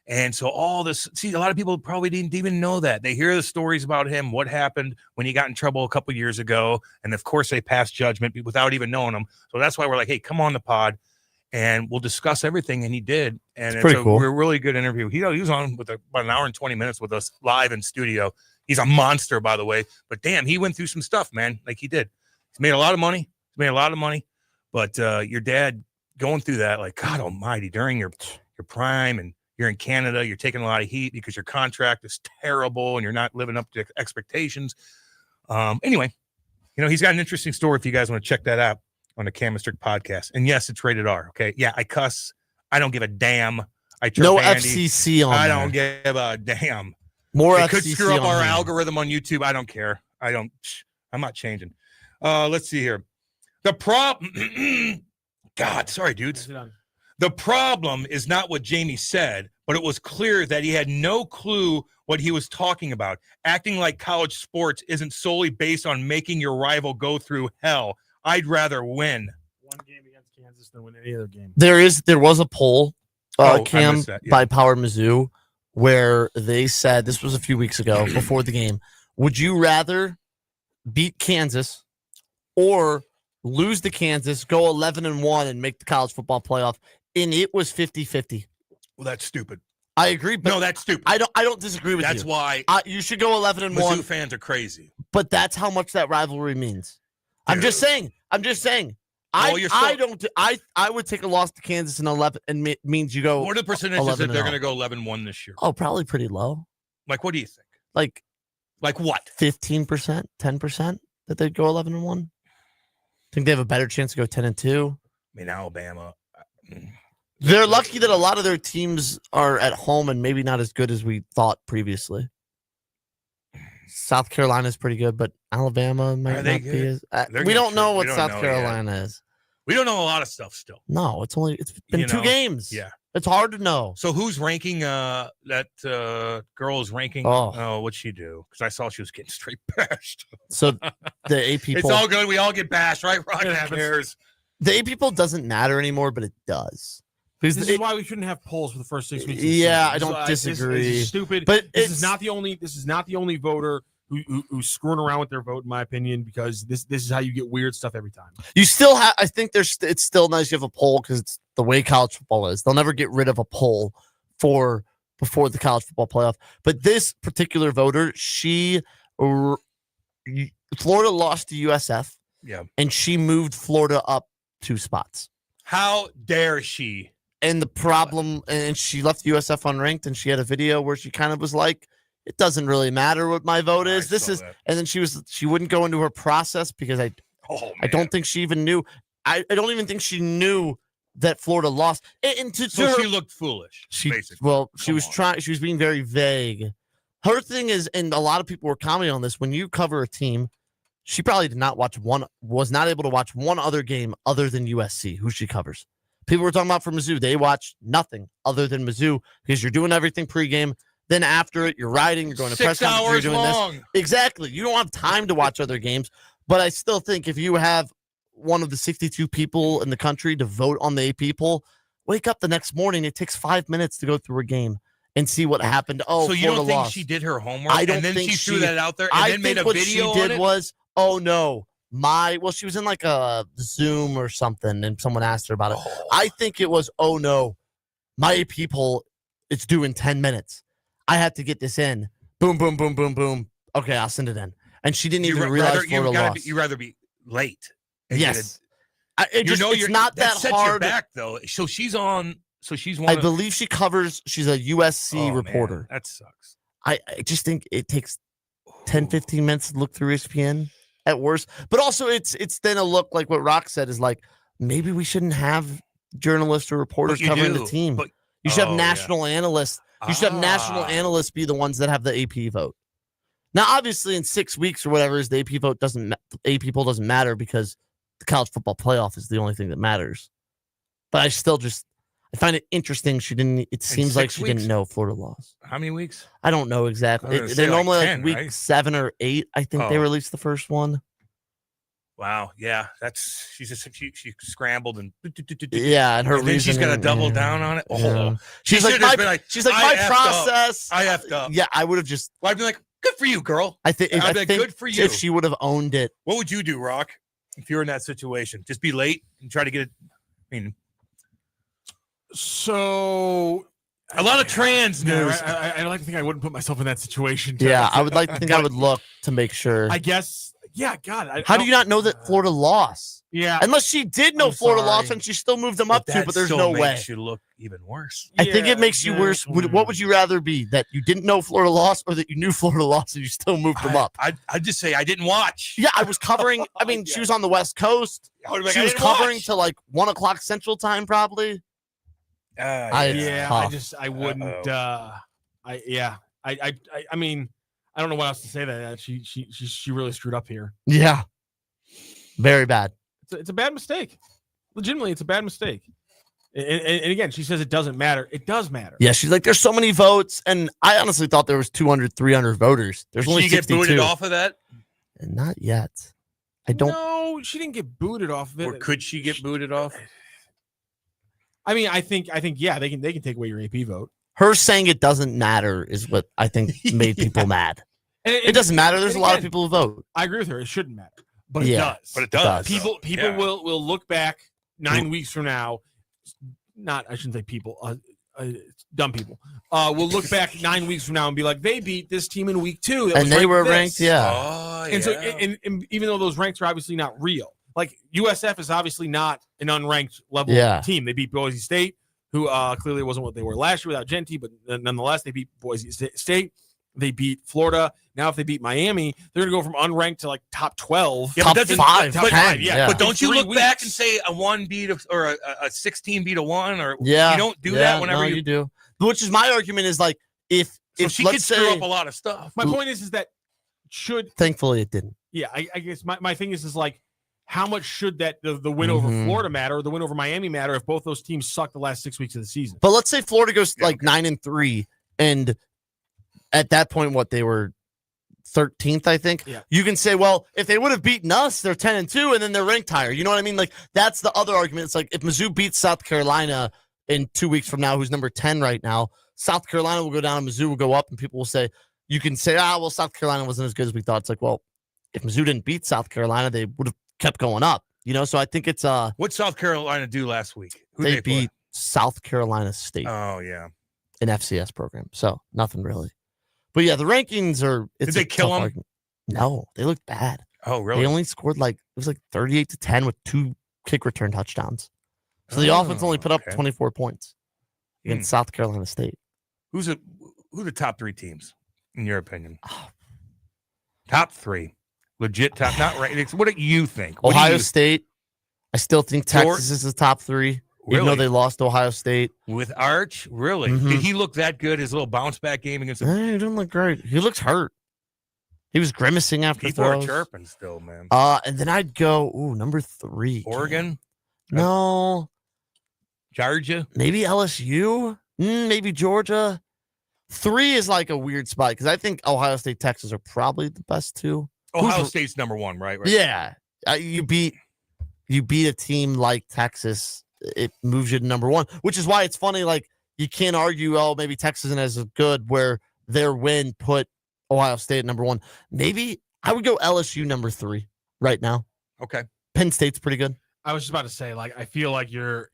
And so all this, a lot of people probably didn't even know that. They hear the stories about him, what happened when he got in trouble a couple years ago. And of course they passed judgment without even knowing him. So that's why we're like, hey, come on the pod and we'll discuss everything. And he did. And it's a really good interview. He was on with about an hour and 20 minutes with us live in studio. He's a monster, by the way, but damn, he went through some stuff, man. Like he did. He's made a lot of money. But your dad going through that, like, God almighty, during your prime, and you're in Canada, you're taking a lot of heat because your contract is terrible and you're not living up to expectations. Anyway, he's got an interesting story if you guys want to check that out on the Cam and Strick podcast. And yes, it's rated R. Okay. Yeah, I cuss. I don't give a damn. No FCC on I don't give a damn. More it FCC could screw up on our there. algorithm on YouTube. I don't care. I'm not changing. Let's see here. The problem. God, sorry, dudes. The problem is not what Jamie said, but it was clear that he had no clue what he was talking about. Acting like college sports isn't solely based on making your rival go through hell. I'd rather win. One game against Kansas than win any other game. There was a poll, Cam, that, yeah. by Power Mizzou, where they said, this was a few weeks ago before the game, would you rather beat Kansas or lose to Kansas, go 11-1 and make the college football playoff? And it was 50-50. Well, that's stupid. I agree, but no, that's stupid. I don't disagree with you. That's why you should go 11-1. Mizzou fans are crazy. But that's how much that rivalry means. Dude. I'm just saying. I would take a loss to Kansas in 11, and it means you go. What are the percentages that they're going to go 11-1 this year? Oh, probably pretty low. Like, what do you think? Like what? 15%, 10% that they'd go 11-1. Think they have a better chance to go 10-2. I mean, Alabama. They're lucky that a lot of their teams are at home and maybe not as good as we thought previously. South Carolina is pretty good, but Alabama might not be as. We don't know what South Carolina is. We don't know a lot of stuff still. No, it's been 2 games. Yeah, it's hard to know. So who's ranking? That girl is ranking. Oh, what'd she do? Because I saw she was getting straight bashed. So the AP it's poll, all good. We all get bashed, right? Rock cares. The AP poll doesn't matter anymore, but it does. This is why we shouldn't have polls for the first 6 weeks. Yeah, I don't disagree. This is stupid. But this is not the only voter who's screwing around with their vote, in my opinion, because this is how you get weird stuff every time. You still have. I think it's still nice you have a poll because it's the way college football is. They'll never get rid of a poll before the college football playoff. But this particular voter, Florida lost to USF. Yeah, and she moved Florida up 2 spots. How dare she? And the problem, and she left USF unranked, and she had a video where she kind of was like, it doesn't really matter what my vote is. And then she wouldn't go into her process because I don't think she even knew. I don't even think she knew that Florida lost. And so she looked foolish. Basically. She was being very vague. Her thing is, and a lot of people were commenting on this, when you cover a team, she probably was not able to watch one other game other than USC, who she covers. People were talking about for Mizzou. They watched nothing other than Mizzou because you're doing everything pregame. Then after it, you're riding, you're going to press conference, you're doing long. This. Exactly. You don't have time to watch other games. But I still think if you have one of the 62 people in the country to vote on the AP poll, wake up the next morning. It takes 5 minutes to go through a game and see what happened. Oh, so you Florida don't think lost. she did her homework? I don't and then think she threw that out there and then made a video what she did on it? was, oh no. She was in like a Zoom or something, and someone asked her about it. I think it was, oh no, my AP poll, it's due in 10 minutes. I have to get this in. Boom, boom, boom, boom, boom. Okay, I'll send it in. And she didn't even realize Florida lost. You'd rather be late. Yes. It's not that sets hard. Your back though. So she's on. So she's one. I believe she covers. She's a USC reporter. Man, that sucks. I just think it takes 10, 15 minutes to look through ESPN at worst. But also, it's then a look like what Rock said is like maybe we shouldn't have journalists or reporters covering the team. You should have national analysts. You should have national analysts be the ones that have the AP vote. Now, obviously, in 6 weeks or whatever, the AP vote AP poll doesn't matter because the college football playoff is the only thing that matters. But I find it interesting. She didn't. It seems like she didn't know Florida lost. How many weeks? I don't know exactly. They're normally like 10, week right? 7 or 8. I think they released the first one. Wow. Yeah, she scrambled and and her reason she's got to double down on it. Yeah. She's like my process. I effed up. Yeah, I would have just. Well, I'd be like, good for you, girl. I think good for you. If she would have owned it. What would you do, Rock? If you're in that situation, just be late and try to get it. I mean, so a lot of trans news. I like to think I wouldn't put myself in that situation. Yeah, I would like to think I would look to make sure. I guess. Yeah, God. How do you not know that Florida lost? Yeah, unless she did know Florida lost and she still moved them up to, but there's no way. Makes you look even worse. I think it makes you worse. What would you rather be? That you didn't know Florida lost, or that you knew Florida lost and you still moved them up? I'd just say I didn't watch. Yeah, I was covering. I mean, she was on the West Coast. She was covering to like 1 o'clock Central Time, probably. I wouldn't. I mean, I don't know what else to say. That she really screwed up here. Yeah, very bad. It's a bad mistake. Legitimately, it's a bad mistake. And again, she says it doesn't matter. It does matter. Yeah, she's like, there's so many votes, and I honestly thought there was 200, 300 voters. There's only 62. Did she get booted off of that? And not yet. I don't. No, she didn't get booted off of it. Or could she get booted off? I mean, I think, yeah, they can take away your AP vote. Her saying it doesn't matter is what I think made people mad. It doesn't matter. There's a lot of people who vote. I agree with her. It shouldn't matter, but it does. But it does. People will look back 9 weeks from now. I shouldn't say people. Dumb people. Will look back 9 weeks from now and be like, they beat this team in week 2, and they were ranked. Yeah. Oh, and so, and even though those ranks are obviously not real, like USF is obviously not an unranked level team. They beat Boise State, who clearly wasn't what they were last year without Genty, but nonetheless, they beat Boise State. They beat Florida. Now, if they beat Miami, they're going to go from unranked to like top 12. Yeah, top 5. Top 5, yeah. But don't you look back and say a 1 beat or a 16 beat a 1? Or you don't do that whenever you do. Which is my argument is like, if she could screw up a lot of stuff. My point is that thankfully it didn't. Yeah, I guess my thing is like, how much should the win over Florida matter or the win over Miami matter if both those teams suck the last 6 weeks of the season? But let's say Florida goes 9-3, and at that point, they were 13th, I think. Yeah. You can say, well, if they would have beaten us, they're 10-2, and then they're ranked higher. You know what I mean? Like, that's the other argument. It's like if Mizzou beats South Carolina in 2 weeks from now, who's number 10 right now, South Carolina will go down and Mizzou will go up, and people will say, you can say, well, South Carolina wasn't as good as we thought. It's like, well, if Mizzou didn't beat South Carolina, they would have kept going up. You know, so I think it's What South Carolina do last week? They beat South Carolina State. Oh yeah, an FCS program. So nothing really. But yeah, the rankings are. Did they kill them? Argument. No, they looked bad. Oh really? They only scored it was 38-10 with 2 kick return touchdowns. So the offense only put up 24 points against South Carolina State. Who the top 3 teams in your opinion? Top 3. Legit top, not right. What do you think? Ohio State. I still think Texas is the top 3, even though they lost to Ohio State. With Arch? Really? Mm-hmm. Did he look that good? His little bounce back game against He didn't look great. He looks hurt. He was grimacing after people throws. Are chirping still, man. And then I'd go, number 3. Oregon? No. Georgia? Maybe LSU? Maybe Georgia. 3 is like a weird spot because I think Ohio State, Texas are probably the best 2. Ohio State's number 1, right? Yeah. You beat a team like Texas, it moves you to number 1, which is why it's funny. Like, you can't argue, maybe Texas isn't as good where their win put Ohio State at number 1. Maybe I would go LSU number 3 right now. Okay. Penn State's pretty good. I was just about to say, I feel like your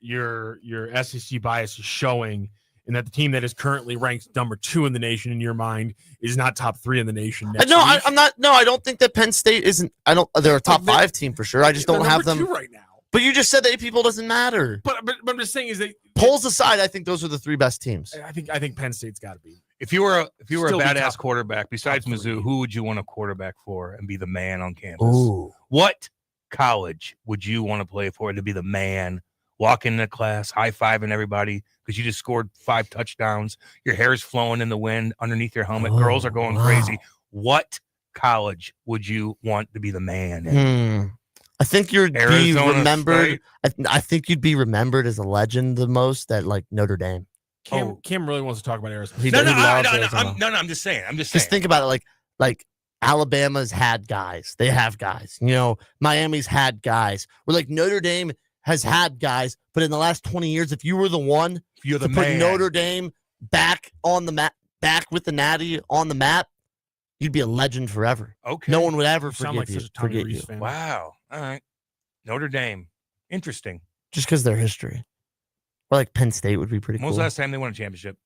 SEC bias is showing in that the team that is currently ranked number 2 in the nation in your mind is not top 3 in the nation. I'm not. No, I don't think that Penn State isn't. They're a top 5 team for sure. I just don't have them right now. But you just said that people doesn't matter. But I'm just saying is that polls aside, I think those are the 3 best teams. I think Penn State's got to be. If you were a Still be badass top- quarterback besides top Mizzou, 3. who would you want a quarterback for and be the man on campus? Ooh. What college would you want to play for to be the man? Walk into class, high-fiving everybody because you just scored 5 touchdowns. Your hair is flowing in the wind underneath your helmet. Girls are going crazy. What college would you want to be the man in? I think you'd be Arizona remembered. State? I think you'd be remembered as a legend the most at like Notre Dame. Kim really wants to talk about Arizona. He No, loves I'm just saying. Just think about it, like Alabama's had guys. They have guys. You know, Miami's had guys. We're like Notre Dame has had guys, but in the last 20 years, if you were the one you're to the put man. Notre Dame back on the map, back with the Natty on the map, you'd be a legend forever. Okay. No one would ever You sound like forget you. such a Tommy Forget Rees you. fan. Wow. All right. Notre Dame. Interesting. Just because their history. Or like Penn State would be pretty When was cool. the last time they won a championship?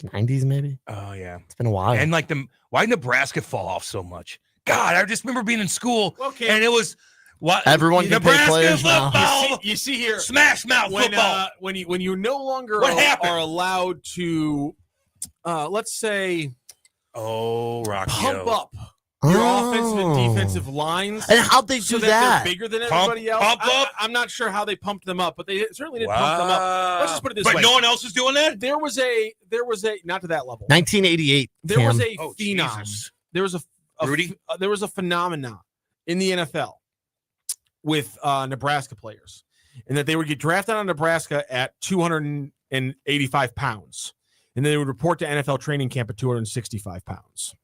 90s maybe. Oh, yeah. It's been a while. And like why did Nebraska fall off so much? God, I just remember being in school and it was what Everyone can pay Nebraska players now. football. You see here, Smash mouth football. When you no longer What happened? are allowed to, let's say, Rocchio. pump up your offensive and defensive lines. And how'd they so do that? that? They're bigger than Pump- everybody else. pump up? I'm not sure how they pumped them up, but they certainly did pump them up. Let's just put it this way. But no one else is doing that? There was a not to that level. 1988. There was Cam. a phenom. Jesus. There was there was a phenomenon in the NFL with Nebraska players, and that they would get drafted out of Nebraska at 285 pounds, and then they would report to NFL training camp at 265 pounds.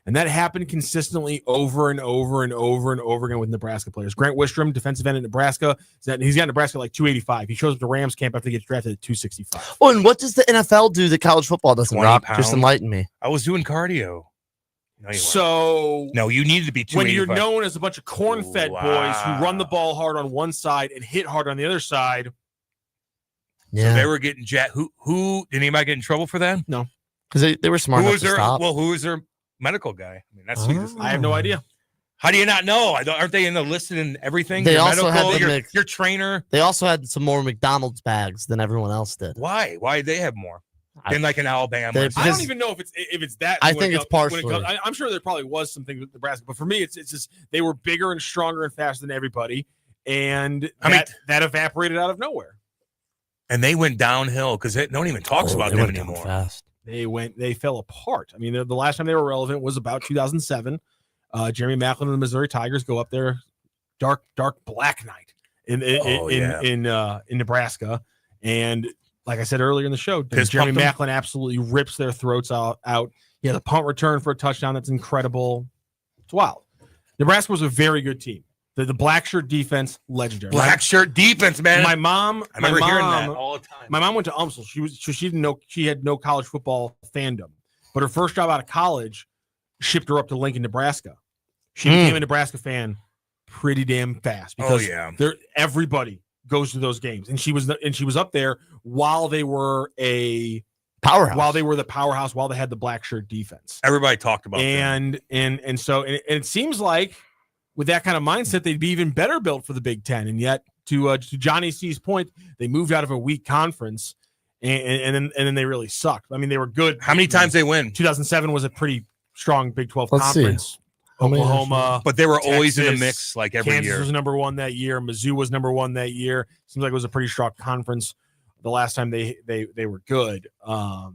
And that happened consistently over and over and over and over again with Nebraska players. Grant Wistrom, defensive end at Nebraska, he's got Nebraska like 285. He shows up to Rams camp after he gets drafted at 265. Oh, and what does the NFL do that college football doesn't, 20 Rock? pounds. Just enlighten me. I was doing cardio. No, you So no, you needed to be 285. when you're known as a bunch of corn-fed boys who run the ball hard on one side and hit hard on the other side. Yeah. So they were getting who did anybody get in trouble for that? No. Because they were smart Who enough was to their stop. who was their medical guy? I mean, that's I have no idea. How do you not know? Aren't they in the listed and everything? They Your also had the your, mix. your trainer. They also had some more McDonald's bags than everyone else did. Why? Why did they have more than like in Alabama? They- or I something? don't even know if it's that. I when think it it's comes- when it partially. comes- I'm sure there probably was something with Nebraska, but for me, it's just they were bigger and stronger and faster than everybody, and that evaporated out of nowhere. And they went downhill because no one even talks about they them went down anymore. fast. They fell apart. I mean, the last time they were relevant was about 2007. Jeremy Maclin and the Missouri Tigers go up there, dark black night in Nebraska, and like I said earlier in the show, Piss Jeremy pumped them? Maclin absolutely rips their throats out. He had a punt return for a touchdown that's incredible. It's wild. Nebraska was a very good team. The black shirt defense, legendary. Black shirt defense, man. My mom, I remember my hearing mom- that all the time. My mom went to UMSL. She didn't know, she had no college football fandom, but her first job out of college shipped her up to Lincoln, Nebraska. She became a Nebraska fan pretty damn fast because everybody goes to those games, and she was up there while they were a powerhouse, while they were the powerhouse, while they had the black shirt defense. Everybody talked about them. and so it seems like with that kind of mindset, they'd be even better built for the Big Ten. And yet, to Johnny C's point, they moved out of a weak conference, and then they really sucked. I mean, they were good. How many times they win? 2007 was a pretty strong Big 12 Let's see. conference. Oklahoma, But they were always in the Texas, mix like every Kansas year. was number one that year. Mizzou was number one that year. Seems like it was a pretty strong conference. The last time they were good. But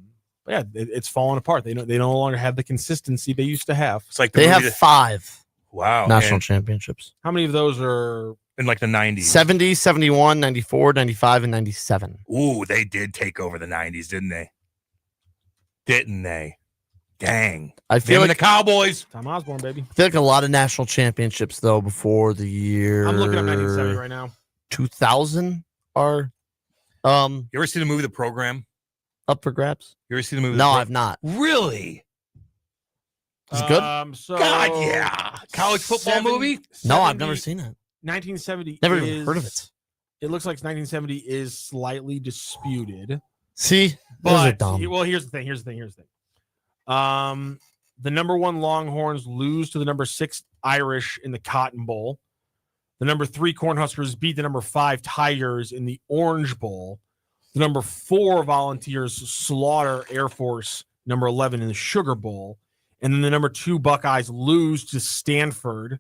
yeah, it's falling apart. They no longer have the consistency they used to have. It's like They have 5 wow national and championships. How many of those are in like the 90s. 70, 71, 94, 95, and 97. Ooh, they did take over the 90s, didn't they? Didn't they? Dang. I feel Them and like the Cowboys. Tom Osborne, baby? I feel like a lot of national championships though before the year. I'm looking at 1970 right now. 2000 are You ever see the movie The Program? up for grabs. You ever see the movie? No, I've not. Really? Is it good? So God, yeah. College football movie? No, I've never seen it. 1970. Never even heard of it. It looks like 1970 is slightly disputed. See, those are But dumb. well, here's the thing. The number 1 Longhorns lose to the number 6 Irish in the Cotton Bowl. The number 3 Cornhuskers beat the number 5 Tigers in the Orange Bowl. The number 4 Volunteers slaughter Air Force number 11 in the Sugar Bowl. And then the number 2 Buckeyes lose to Stanford,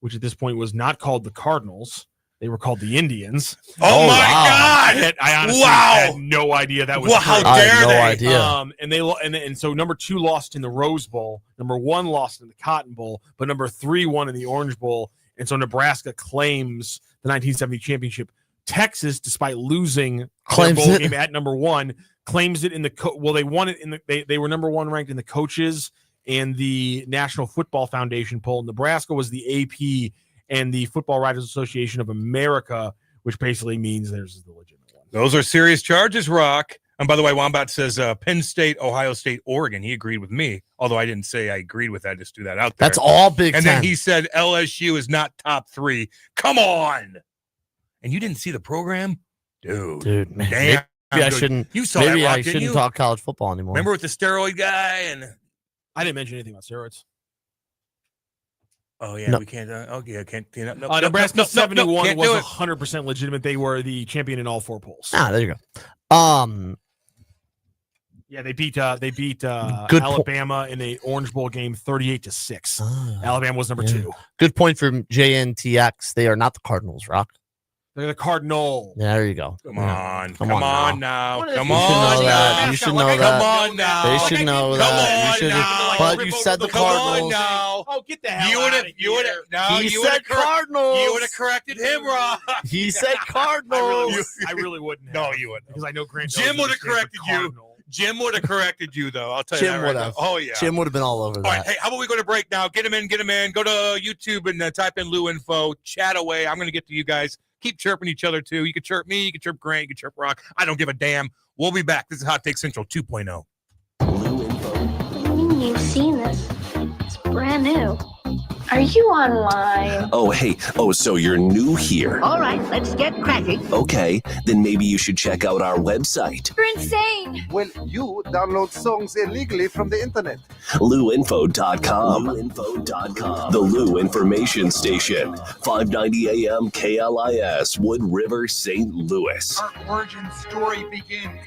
which at this point was not called the Cardinals. They were called the Indians. Oh my God! I honestly had no idea that was. Well, how dare they? Idea. And so number 2 lost in the Rose Bowl. Number 1 lost in the Cotton Bowl, but number 3 won in the Orange Bowl. And so Nebraska claims the 1970 championship. Texas, despite losing their bowl game at number 1, claims it in the they won it in the they were number 1 ranked in the coaches and the National Football Foundation poll. Nebraska was the AP and the Football Writers Association of America, which basically means there's the legitimate one. Those are serious charges, Rock. And by the way, Wombat says Penn State, Ohio State, Oregon. He agreed with me, although I didn't say I agreed with that. I just threw that out there. That's all Big Ten. And then he said LSU is not top 3. Come on. And you didn't see the program? Dude, man. Damn. Maybe I shouldn't. You saw maybe that, Rock, I shouldn't didn't you? talk college football anymore. Remember with the steroid guy? And I didn't mention anything about steroids. Oh, yeah, No. we can't. Okay, I can't. Nebraska 71 can't was do it. 100% legitimate. They were the champion in all 4 polls. There you go. Yeah, they beat Good Alabama in the Orange Bowl game 38-6. Alabama was number 2. Good point from JNTX. They are not the Cardinals, Rock. They're the Cardinal. Yeah, there you go. Come on now. You should know that. You should know that. Come on now. They should know that. You should. But you said the Cardinals. Oh, get the hell out of here. He said Cardinals. You would have corrected him, Rob. He said Cardinals. I really wouldn't. No, you wouldn't. Because I know Grant. Jim would have corrected you. Jim would have corrected you, though. I'll tell you that Jim right would now. have. Oh, yeah. Jim would have been all over that. All right, hey, how about we go to break now? Get him in. Go to YouTube and type in Lou Info. Chat away. I'm going to get to you guys. Keep chirping each other, too. You can chirp me. You can chirp Grant. You can chirp Rock. I don't give a damn. We'll be back. This is Hot Take Central 2.0. You've seen this. It's brand new. Are you online? Oh, hey. Oh, so you're new here. All right, let's get cracking. Okay, then maybe you should check out our website, You're insane. Well, you download songs illegally from the internet. LouInfo.com. LouInfo.com. The Lou Information Station. 590 AM KLIS, Wood River, St. Louis. Our origin story begins.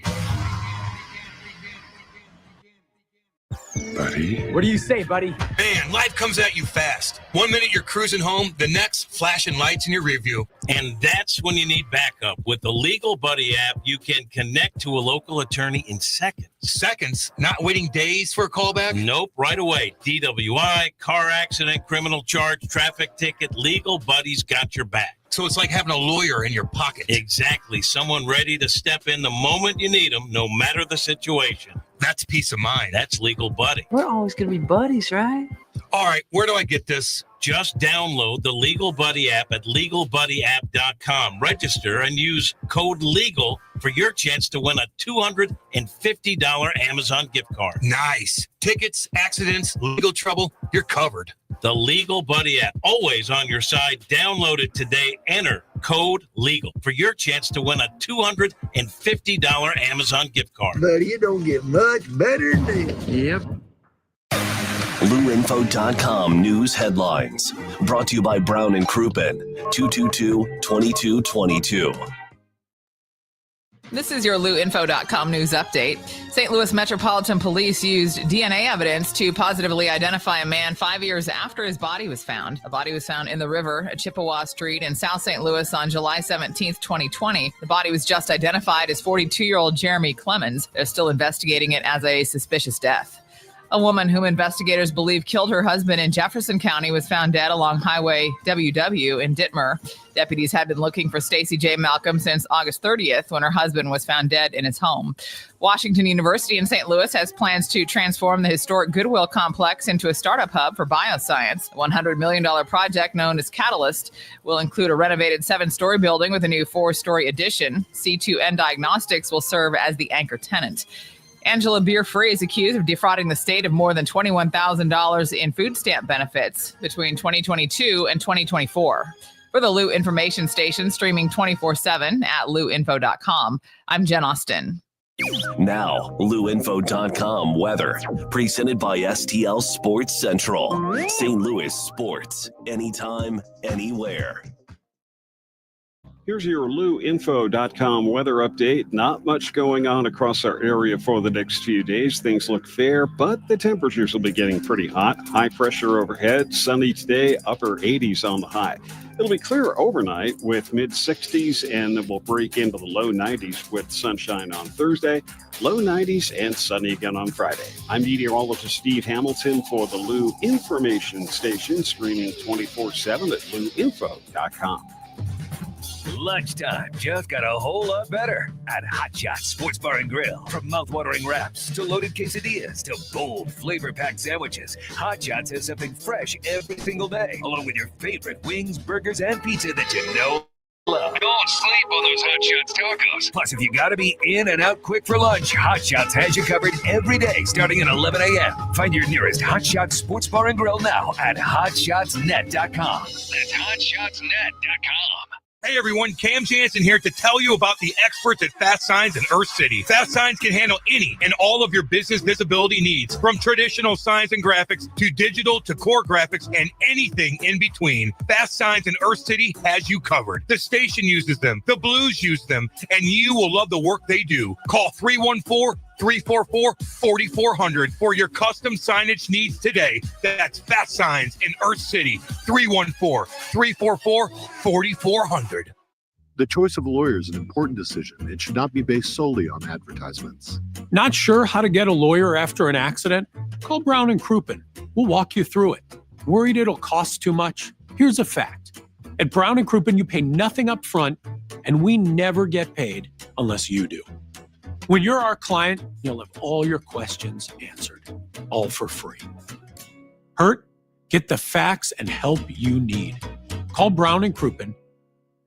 Buddy. What do you say, buddy? Man, life comes at you fast. 1 minute you're cruising home, the next flashing lights in your rear view. And that's when you need backup. With the Legal Buddy app, you can connect to a local attorney in seconds. Seconds? Not waiting days for a callback? Nope, right away. DWI, car accident, criminal charge, traffic ticket, Legal Buddy's got your back. So it's like having a lawyer in your pocket. Exactly. Someone ready to step in the moment you need them, no matter the situation. That's peace of mind. That's Legal Buddy. We're always going to be buddies, right? All right, where do I get this? Just download the Legal Buddy app at LegalBuddyApp.com. Register and use code LEGAL for your chance to win a $250 Amazon gift card. Nice. Tickets, accidents, legal trouble, you're covered. The Legal Buddy app, always on your side. Download it today. Enter code LEGAL for your chance to win a $250 Amazon gift card. But you don't get much better than this. Yep. LouInfo.com news headlines. Brought to you by Brown and Crouppen. 222-2222. This is your LouInfo.com news update. St. Louis Metropolitan Police used DNA evidence to positively identify a man 5 years after his body was found. The body was found in the river at Chippewa Street in South St. Louis on July 17th, 2020. The body was just identified as 42-year-old Jeremy Clemens. They're still investigating it as a suspicious death. A woman whom investigators believe killed her husband in Jefferson County was found dead along Highway WW in Dittmer. Deputies had been looking for Stacy J. Malcolm since August 30th when her husband was found dead in his home. Washington University in St. Louis has plans to transform the historic Goodwill complex into a startup hub for bioscience. A $100 million project known as Catalyst will include a renovated 7-story building with a new 4-story addition. C2N Diagnostics will serve as the anchor tenant. Angela Beer-Free is accused of defrauding the state of more than $21,000 in food stamp benefits between 2022 and 2024. For the Lou Information Station, streaming 24/7 at LouInfo.com, I'm Jen Austen. Now, LouInfo.com weather. Presented by STL Sports Central. St. Louis sports. Anytime, anywhere. Here's your LouInfo.com weather update. Not much going on across our area for the next few days. Things look fair, but the temperatures will be getting pretty hot. High pressure overhead, sunny today, upper 80s on the high. It'll be clear overnight with mid-60s, and then we'll break into the low 90s with sunshine on Thursday, low 90s, and sunny again on Friday. I'm meteorologist Steve Hamilton for the Lou Information Station, streaming 24/7 at LouInfo.com. Lunchtime just got a whole lot better at Hot Shots Sports Bar and Grill. From mouth-watering wraps to loaded quesadillas to bold, flavor-packed sandwiches, Hot Shots has something fresh every single day, along with your favorite wings, burgers, and pizza that you know love. Don't sleep on those Hot Shots tacos. Plus, if you gotta be in and out quick for lunch, Hot Shots has you covered every day starting at 11 a.m. Find your nearest Hot Shots Sports Bar and Grill now at hotshotsnet.com. That's hotshotsnet.com. Hey everyone, Cam Janssen here to tell you about the experts at Fast Signs in Earth City. Fast Signs can handle any and all of your business visibility needs, from traditional signs and graphics to digital to core graphics and anything in between. Fast Signs in Earth City has you covered. The station uses them, the Blues use them, and you will love the work they do. Call 314-344-4400 for your custom signage needs today. That's Fast Signs in Earth City, 314-344-4400. The choice of a lawyer is an important decision. It should not be based solely on advertisements. Not sure how to get a lawyer after an accident? Call Brown & Crouppen. We'll walk you through it. Worried it'll cost too much? Here's a fact. At Brown & Crouppen, you pay nothing up front, and we never get paid unless you do. When you're our client, you'll have all your questions answered, all for free. Hurt? Get the facts and help you need. Call Brown & Crouppen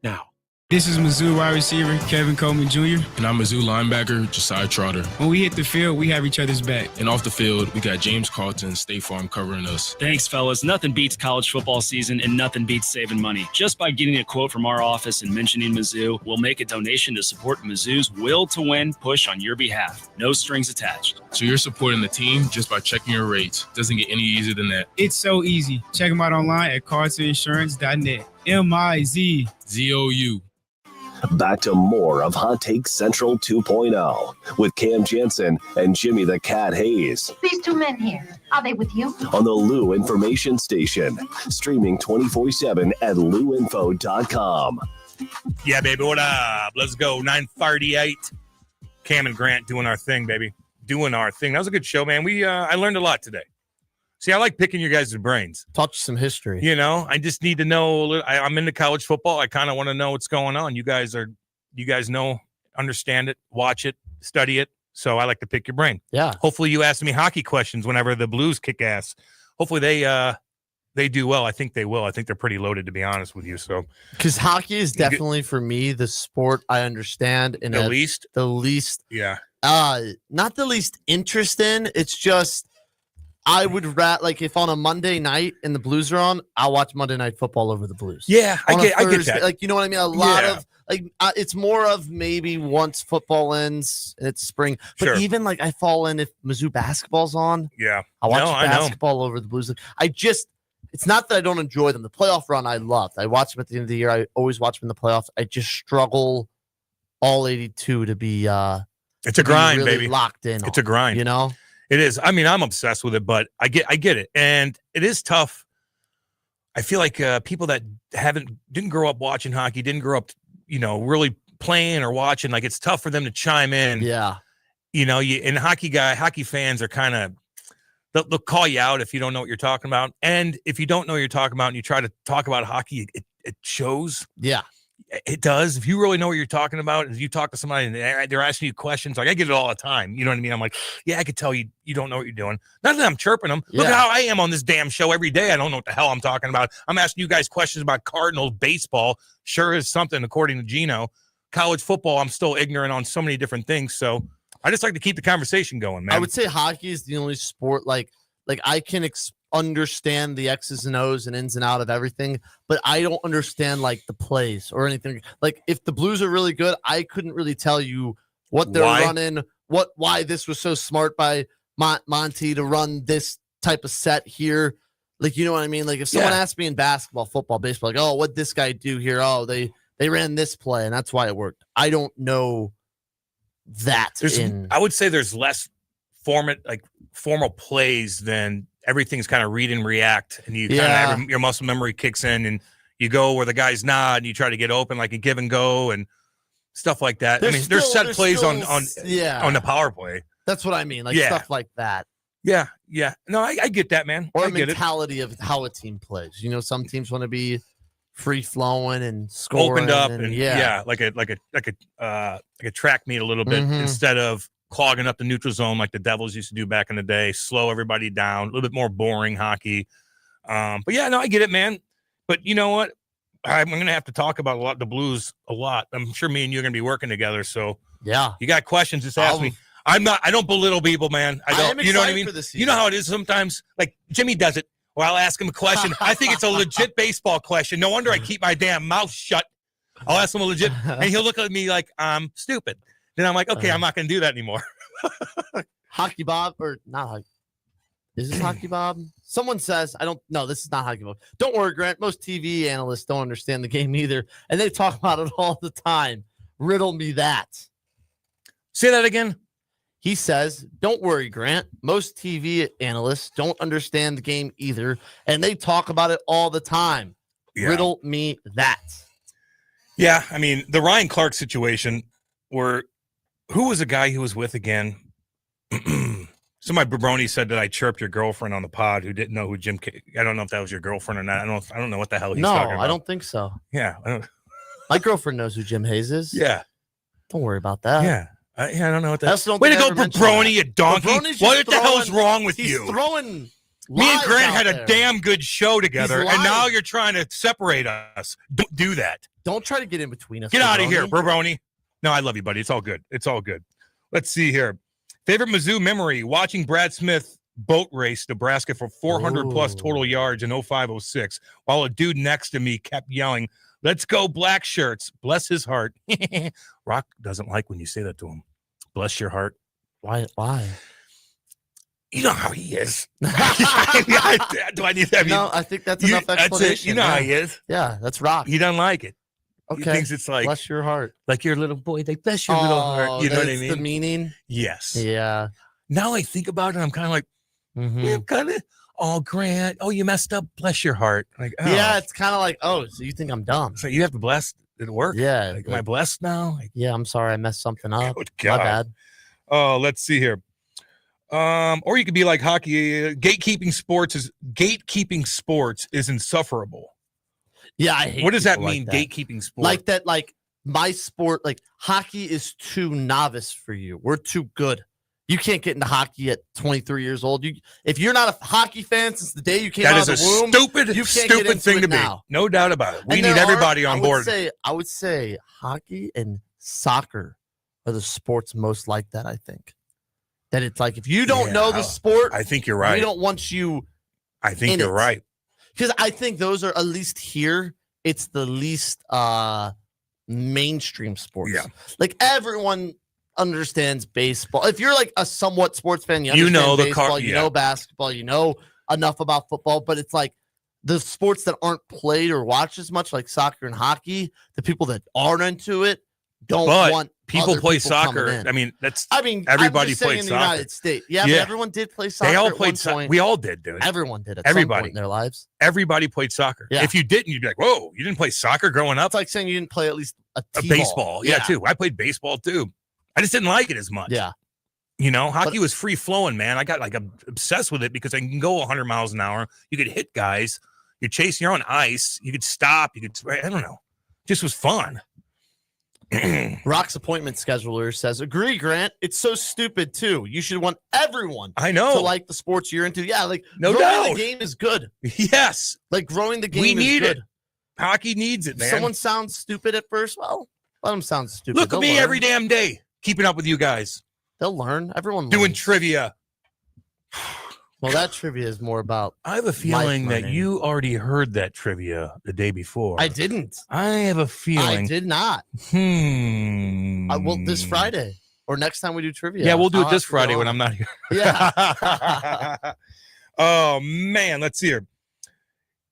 now. This is Mizzou wide receiver Kevin Coleman Jr. And I'm Mizzou linebacker Josiah Trotter. When we hit the field, we have each other's back. And off the field, we got James Carlton, State Farm covering us. Thanks, fellas. Nothing beats college football season, and nothing beats saving money. Just by getting a quote from our office and mentioning Mizzou, we'll make a donation to support Mizzou's will to win push on your behalf. No strings attached. So you're supporting the team just by checking your rates. Doesn't get any easier than that. It's so easy. Check them out online at cartoninsurance.net. MIZZOU. Back to more of Hot Take Central 2.0 with Cam Janssen and Jimmy the Cat Hayes. These two men here, are they with you? On the Lou Information Station, streaming 24/7 at LouInfo.com. Yeah, baby, what up? Let's go. 9:38. Cam and Grant doing our thing, baby. Doing our thing. That was a good show, man. I learned a lot today. See, I like picking your guys' brains. Taught you some history. You know, I just need to know a little. I'm into college football. I kind of want to know what's going on. You guys know, understand it, watch it, study it. So I like to pick your brain. Yeah. Hopefully you ask me hockey questions whenever the Blues kick ass. Hopefully they do well. I think they will. I think they're pretty loaded, to be honest with you. So because hockey is definitely for me the sport I understand and the least. Yeah. Not the least interest in. It's just. I would like if on a Monday night and the Blues are on, I'll watch Monday Night Football over the Blues. Yeah, I get that. Like, you know what I mean? A lot of like, it's more of maybe once football ends and it's spring. But even like I fall in if Mizzou basketball's on. Yeah, I watch basketball over the Blues. It's not that I don't enjoy them. The playoff run I loved. I watch them at the end of the year. I always watch them in the playoffs. I just struggle all 82 to be. It's a grind, really baby. Locked in. It's a grind. You know. It is. I mean, I'm obsessed with it, but I get it. And it is tough. I feel like people that didn't grow up watching hockey, didn't grow up, really playing or watching, like it's tough for them to chime in. Yeah. And hockey fans are kind of, they'll call you out if you don't know what you're talking about. And if you don't know what you're talking about and you try to talk about hockey, it shows. Yeah. It does. If you really know what you're talking about, if you talk to somebody and they're asking you questions, like I get it all the time. You know what I mean? I'm like, yeah, I could tell you don't know what you're doing. Not that I'm chirping them. Look at how I am on this damn show every day. I don't know what the hell I'm talking about. I'm asking you guys questions about Cardinals baseball. Sure is something, according to Gino. College football, I'm still ignorant on so many different things. So I just like to keep the conversation going, man. I would say hockey is the only sport like I can understand the X's and O's and ins and out of everything, but I don't understand like the plays or anything. Like if the Blues are really good, I couldn't really tell you what they're running, why this was so smart by Monty to run this type of set here. Like, you know what I mean? Like if someone asked me in basketball, football, baseball, like, oh, what'd this guy do here? Oh, they they ran this play, and that's why it worked. I don't know that. I would say there's less formal plays than everything's kind of read and react, and you kind of your muscle memory kicks in, and you go where the guy's not, and you try to get open like a give and go and stuff like that. There's set plays on the power play. That's what I mean, stuff like that. Yeah. No, I get that, man. Or I a mentality of how a team plays. Some teams want to be free flowing and scoring, opened up, and like a track meet a little bit instead of clogging up the neutral zone like the Devils used to do back in the day. Slow everybody down, a little bit more boring hockey. But yeah, no, I get it, man. But you know what? I'm going to have to talk about the Blues a lot. I'm sure me and you are going to be working together. So yeah, you got questions? Just ask me. I don't belittle people, man. I don't. You know what I mean? You know how it is sometimes. Like Jimmy does it. Or I'll ask him a question. I think it's a legit baseball question. No wonder I keep my damn mouth shut. I'll ask him a legit, and he'll look at me like I'm stupid. Then I'm like, okay, I'm not going to do that anymore. Hockey Bob, or not hockey? Is this Hockey Bob? Someone says, I don't know. This is not Hockey Bob. Don't worry, Grant. Most TV analysts don't understand the game either, and they talk about it all the time. Riddle me that. Say that again. He says, don't worry, Grant. Most TV analysts don't understand the game either, and they talk about it all the time. Yeah. Riddle me that. Yeah, I mean, the Ryan Clark situation where who was the guy he was with again? Somebody Brony said that I chirped your girlfriend on the pod who didn't know who Jim I don't know if that was your girlfriend or not. I don't know what the hell he's talking about. No, I don't think so. Yeah. My girlfriend knows who Jim Hayes is. Yeah. Don't worry about that. Yeah. I don't know what that. Way to go, Brony, you donkey! What the hell's wrong with you? Throwing. Me and Grant had a damn good show together, and now you're trying to separate us. Don't do that. Don't try to get in between us. Get out of here, Brony. No, I love you, buddy. It's all good. It's all good. Let's see here. Favorite Mizzou memory: watching Brad Smith boat race Nebraska for 400 plus total yards in 05-06, while a dude next to me kept yelling, "Let's go, black shirts!" Bless his heart. Rock doesn't like when you say that to him. Bless your heart. Why? You know how he is. Do I need that? No, I think that's enough explanation. That's it. You know how he is. Yeah, that's Rock. He doesn't like it. Okay. He thinks it's like bless your heart, like your little boy. Like bless your little heart. You know what I mean? The meaning. Yes. Yeah. Now I think about it, I'm kind of like, yeah, kind of. Oh, Grant. Oh, you messed up. Bless your heart. Like, oh. Yeah, it's kind of like, oh, so you think I'm dumb? So you have to bless it work? Yeah. Like, am I blessed now? Like, yeah, I'm sorry, I messed something up. Good God. My bad. Oh, let's see here. Or you could be like hockey. Gatekeeping sports is insufferable. Yeah, I hate. What does that mean? Like that. Gatekeeping sports, like that, like my sport, like hockey is too novice for you. We're too good. You can't get into hockey at 23 years old. If you're not a hockey fan since the day you came out of the womb, stupid thing to be. No doubt about it. We need everybody on board. I would say hockey and soccer are the sports most like that. I think that it's like if you don't know the sport, I think you're right. We don't want you. I think you're right. Because I think those are, at least here, it's the least mainstream sports. Yeah. Like everyone understands baseball. If you're like a somewhat sports fan, you know baseball, you know basketball, you know enough about football, but it's like the sports that aren't played or watched as much, like soccer and hockey, the people that aren't into it don't want people play soccer. I mean, everybody plays in soccer. The United States. Yeah, but everyone did play soccer. They all played soccer. We all did, dude. Everyone did at some point in their lives. Everybody played soccer. Yeah. If you didn't, you'd be like, whoa, you didn't play soccer growing up? It's like saying you didn't play at least a baseball. Yeah, too. I played baseball, too. I just didn't like it as much. Yeah. You know, hockey was free flowing, man. I got like obsessed with it because I can go 100 miles an hour. You could hit guys. You're chasing. You're on ice. You could stop. You could, I don't know. Just was fun. Rock's appointment scheduler says, agree, Grant. It's so stupid, too. You should want everyone to like the sports you're into. Yeah, like no growing doubt. The game is good. Yes. Like growing the game we need is good. It. Hockey needs it, man. Someone sounds stupid at first. Well, let them sound stupid. Look at me every damn day, keeping up with you guys. They'll learn. Everyone doing learns. Trivia. Well, that trivia is more about. I have a feeling that you already heard that trivia the day before. I didn't. I have a feeling. I did not. Well, this Friday or next time we do trivia. Yeah, we'll do it this Friday when I'm not here. Yeah. Oh man, let's see here.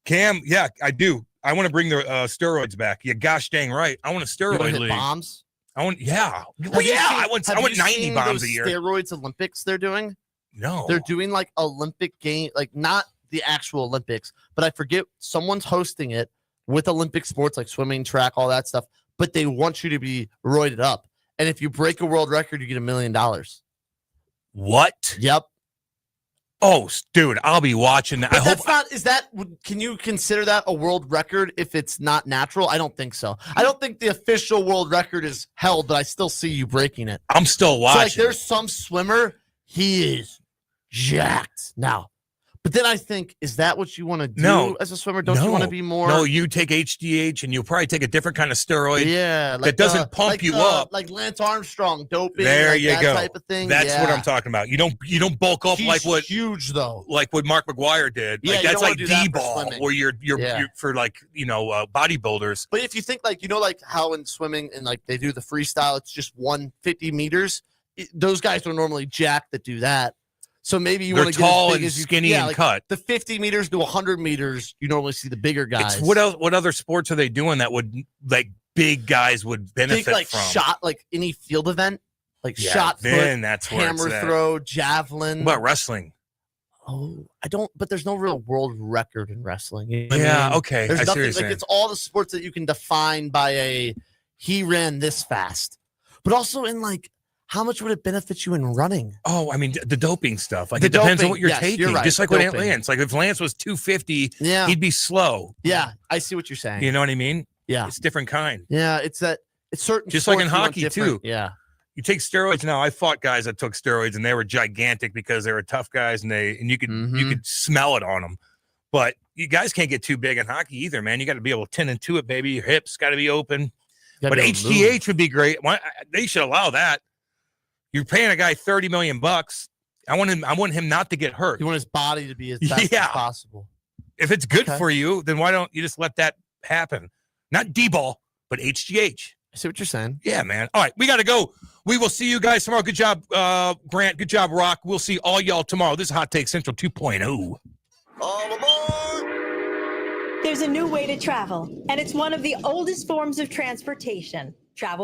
Cam, yeah, I do. I want to bring the steroids back. Yeah, gosh dang right. I want a You wanna steroid hit league. bombs? I want, yeah. Have Well, you yeah. seen- I want have you 90 seen bombs those a year. Steroids Olympics they're doing? No. They're doing like Olympic game, like not the actual Olympics, but I forget someone's hosting it with Olympic sports like swimming, track, all that stuff. But they want you to be roided up. And if you break a world record, you get $1 million. What? Yep. Oh, dude, I'll be watching that. But that's not, is that, can you consider that a world record if it's not natural? I don't think so. I don't think the official world record is held, but I still see you breaking it. I'm still watching. So like there's some swimmer, he is jacked now. But then I think, is that what you want to do as a swimmer? Don't you want to be more? No, you take HGH and you'll probably take a different kind of steroid. Yeah, that doesn't pump you up. Like Lance Armstrong doping. There like you that go. Type of thing. That's what I'm talking about. You don't bulk up He's like what huge though. Like what Mark McGuire did. Yeah, Like you that's don't like wanna do that for D-ball swimming. where you're Yeah. for like bodybuilders. But if you think like like how in swimming and like they do the freestyle, it's just 150 meters. Those guys are normally jacked that do that. So maybe you They're want to get tall as big and as you skinny yeah, and like cut. The 50 meters to 100 meters, you normally see the bigger guys. It's what else? What other sports are they doing that would like big guys would benefit Think like from? shot, like any field event, like Yeah, shot then put, that's where it's hammer at. throw, javelin. What about wrestling? Oh, I don't. But there's no real world record in wrestling. You know what I Yeah, mean? okay, There's I see what nothing you're like saying. it's all the sports that you can define by a he ran this fast, but also in like how much would it benefit you in running? Oh, I mean the doping stuff. Like The it depends on doping, what you're yes, taking. you're right, Just like with doping. Lance. Like if Lance was 250, Yeah. he'd be slow. Yeah, I see what you're saying. You know what I mean? Yeah. It's different kind. Yeah, it's that it's certain. Just like in sports you want hockey different- too. Yeah. You take steroids now. I fought guys that took steroids and they were gigantic because they were tough guys and you could smell it on them. But you guys can't get too big in hockey either, man. You got to be able to 10 and 2 it, baby. Your hips got to be open. Gotta But be able to HGH would be great. They should allow that. You're paying a guy $30 million. I want him not to get hurt. You want his body to be as best as possible. If it's good Okay. for you, then why don't you just let that happen? Not D-ball, but HGH. I see what you're saying. Yeah, man. All right, we got to go. We will see you guys tomorrow. Good job, Grant. Good job, Rock. We'll see all y'all tomorrow. This is Hot Take Central 2.0. There's a new way to travel, and it's one of the oldest forms of transportation. Travel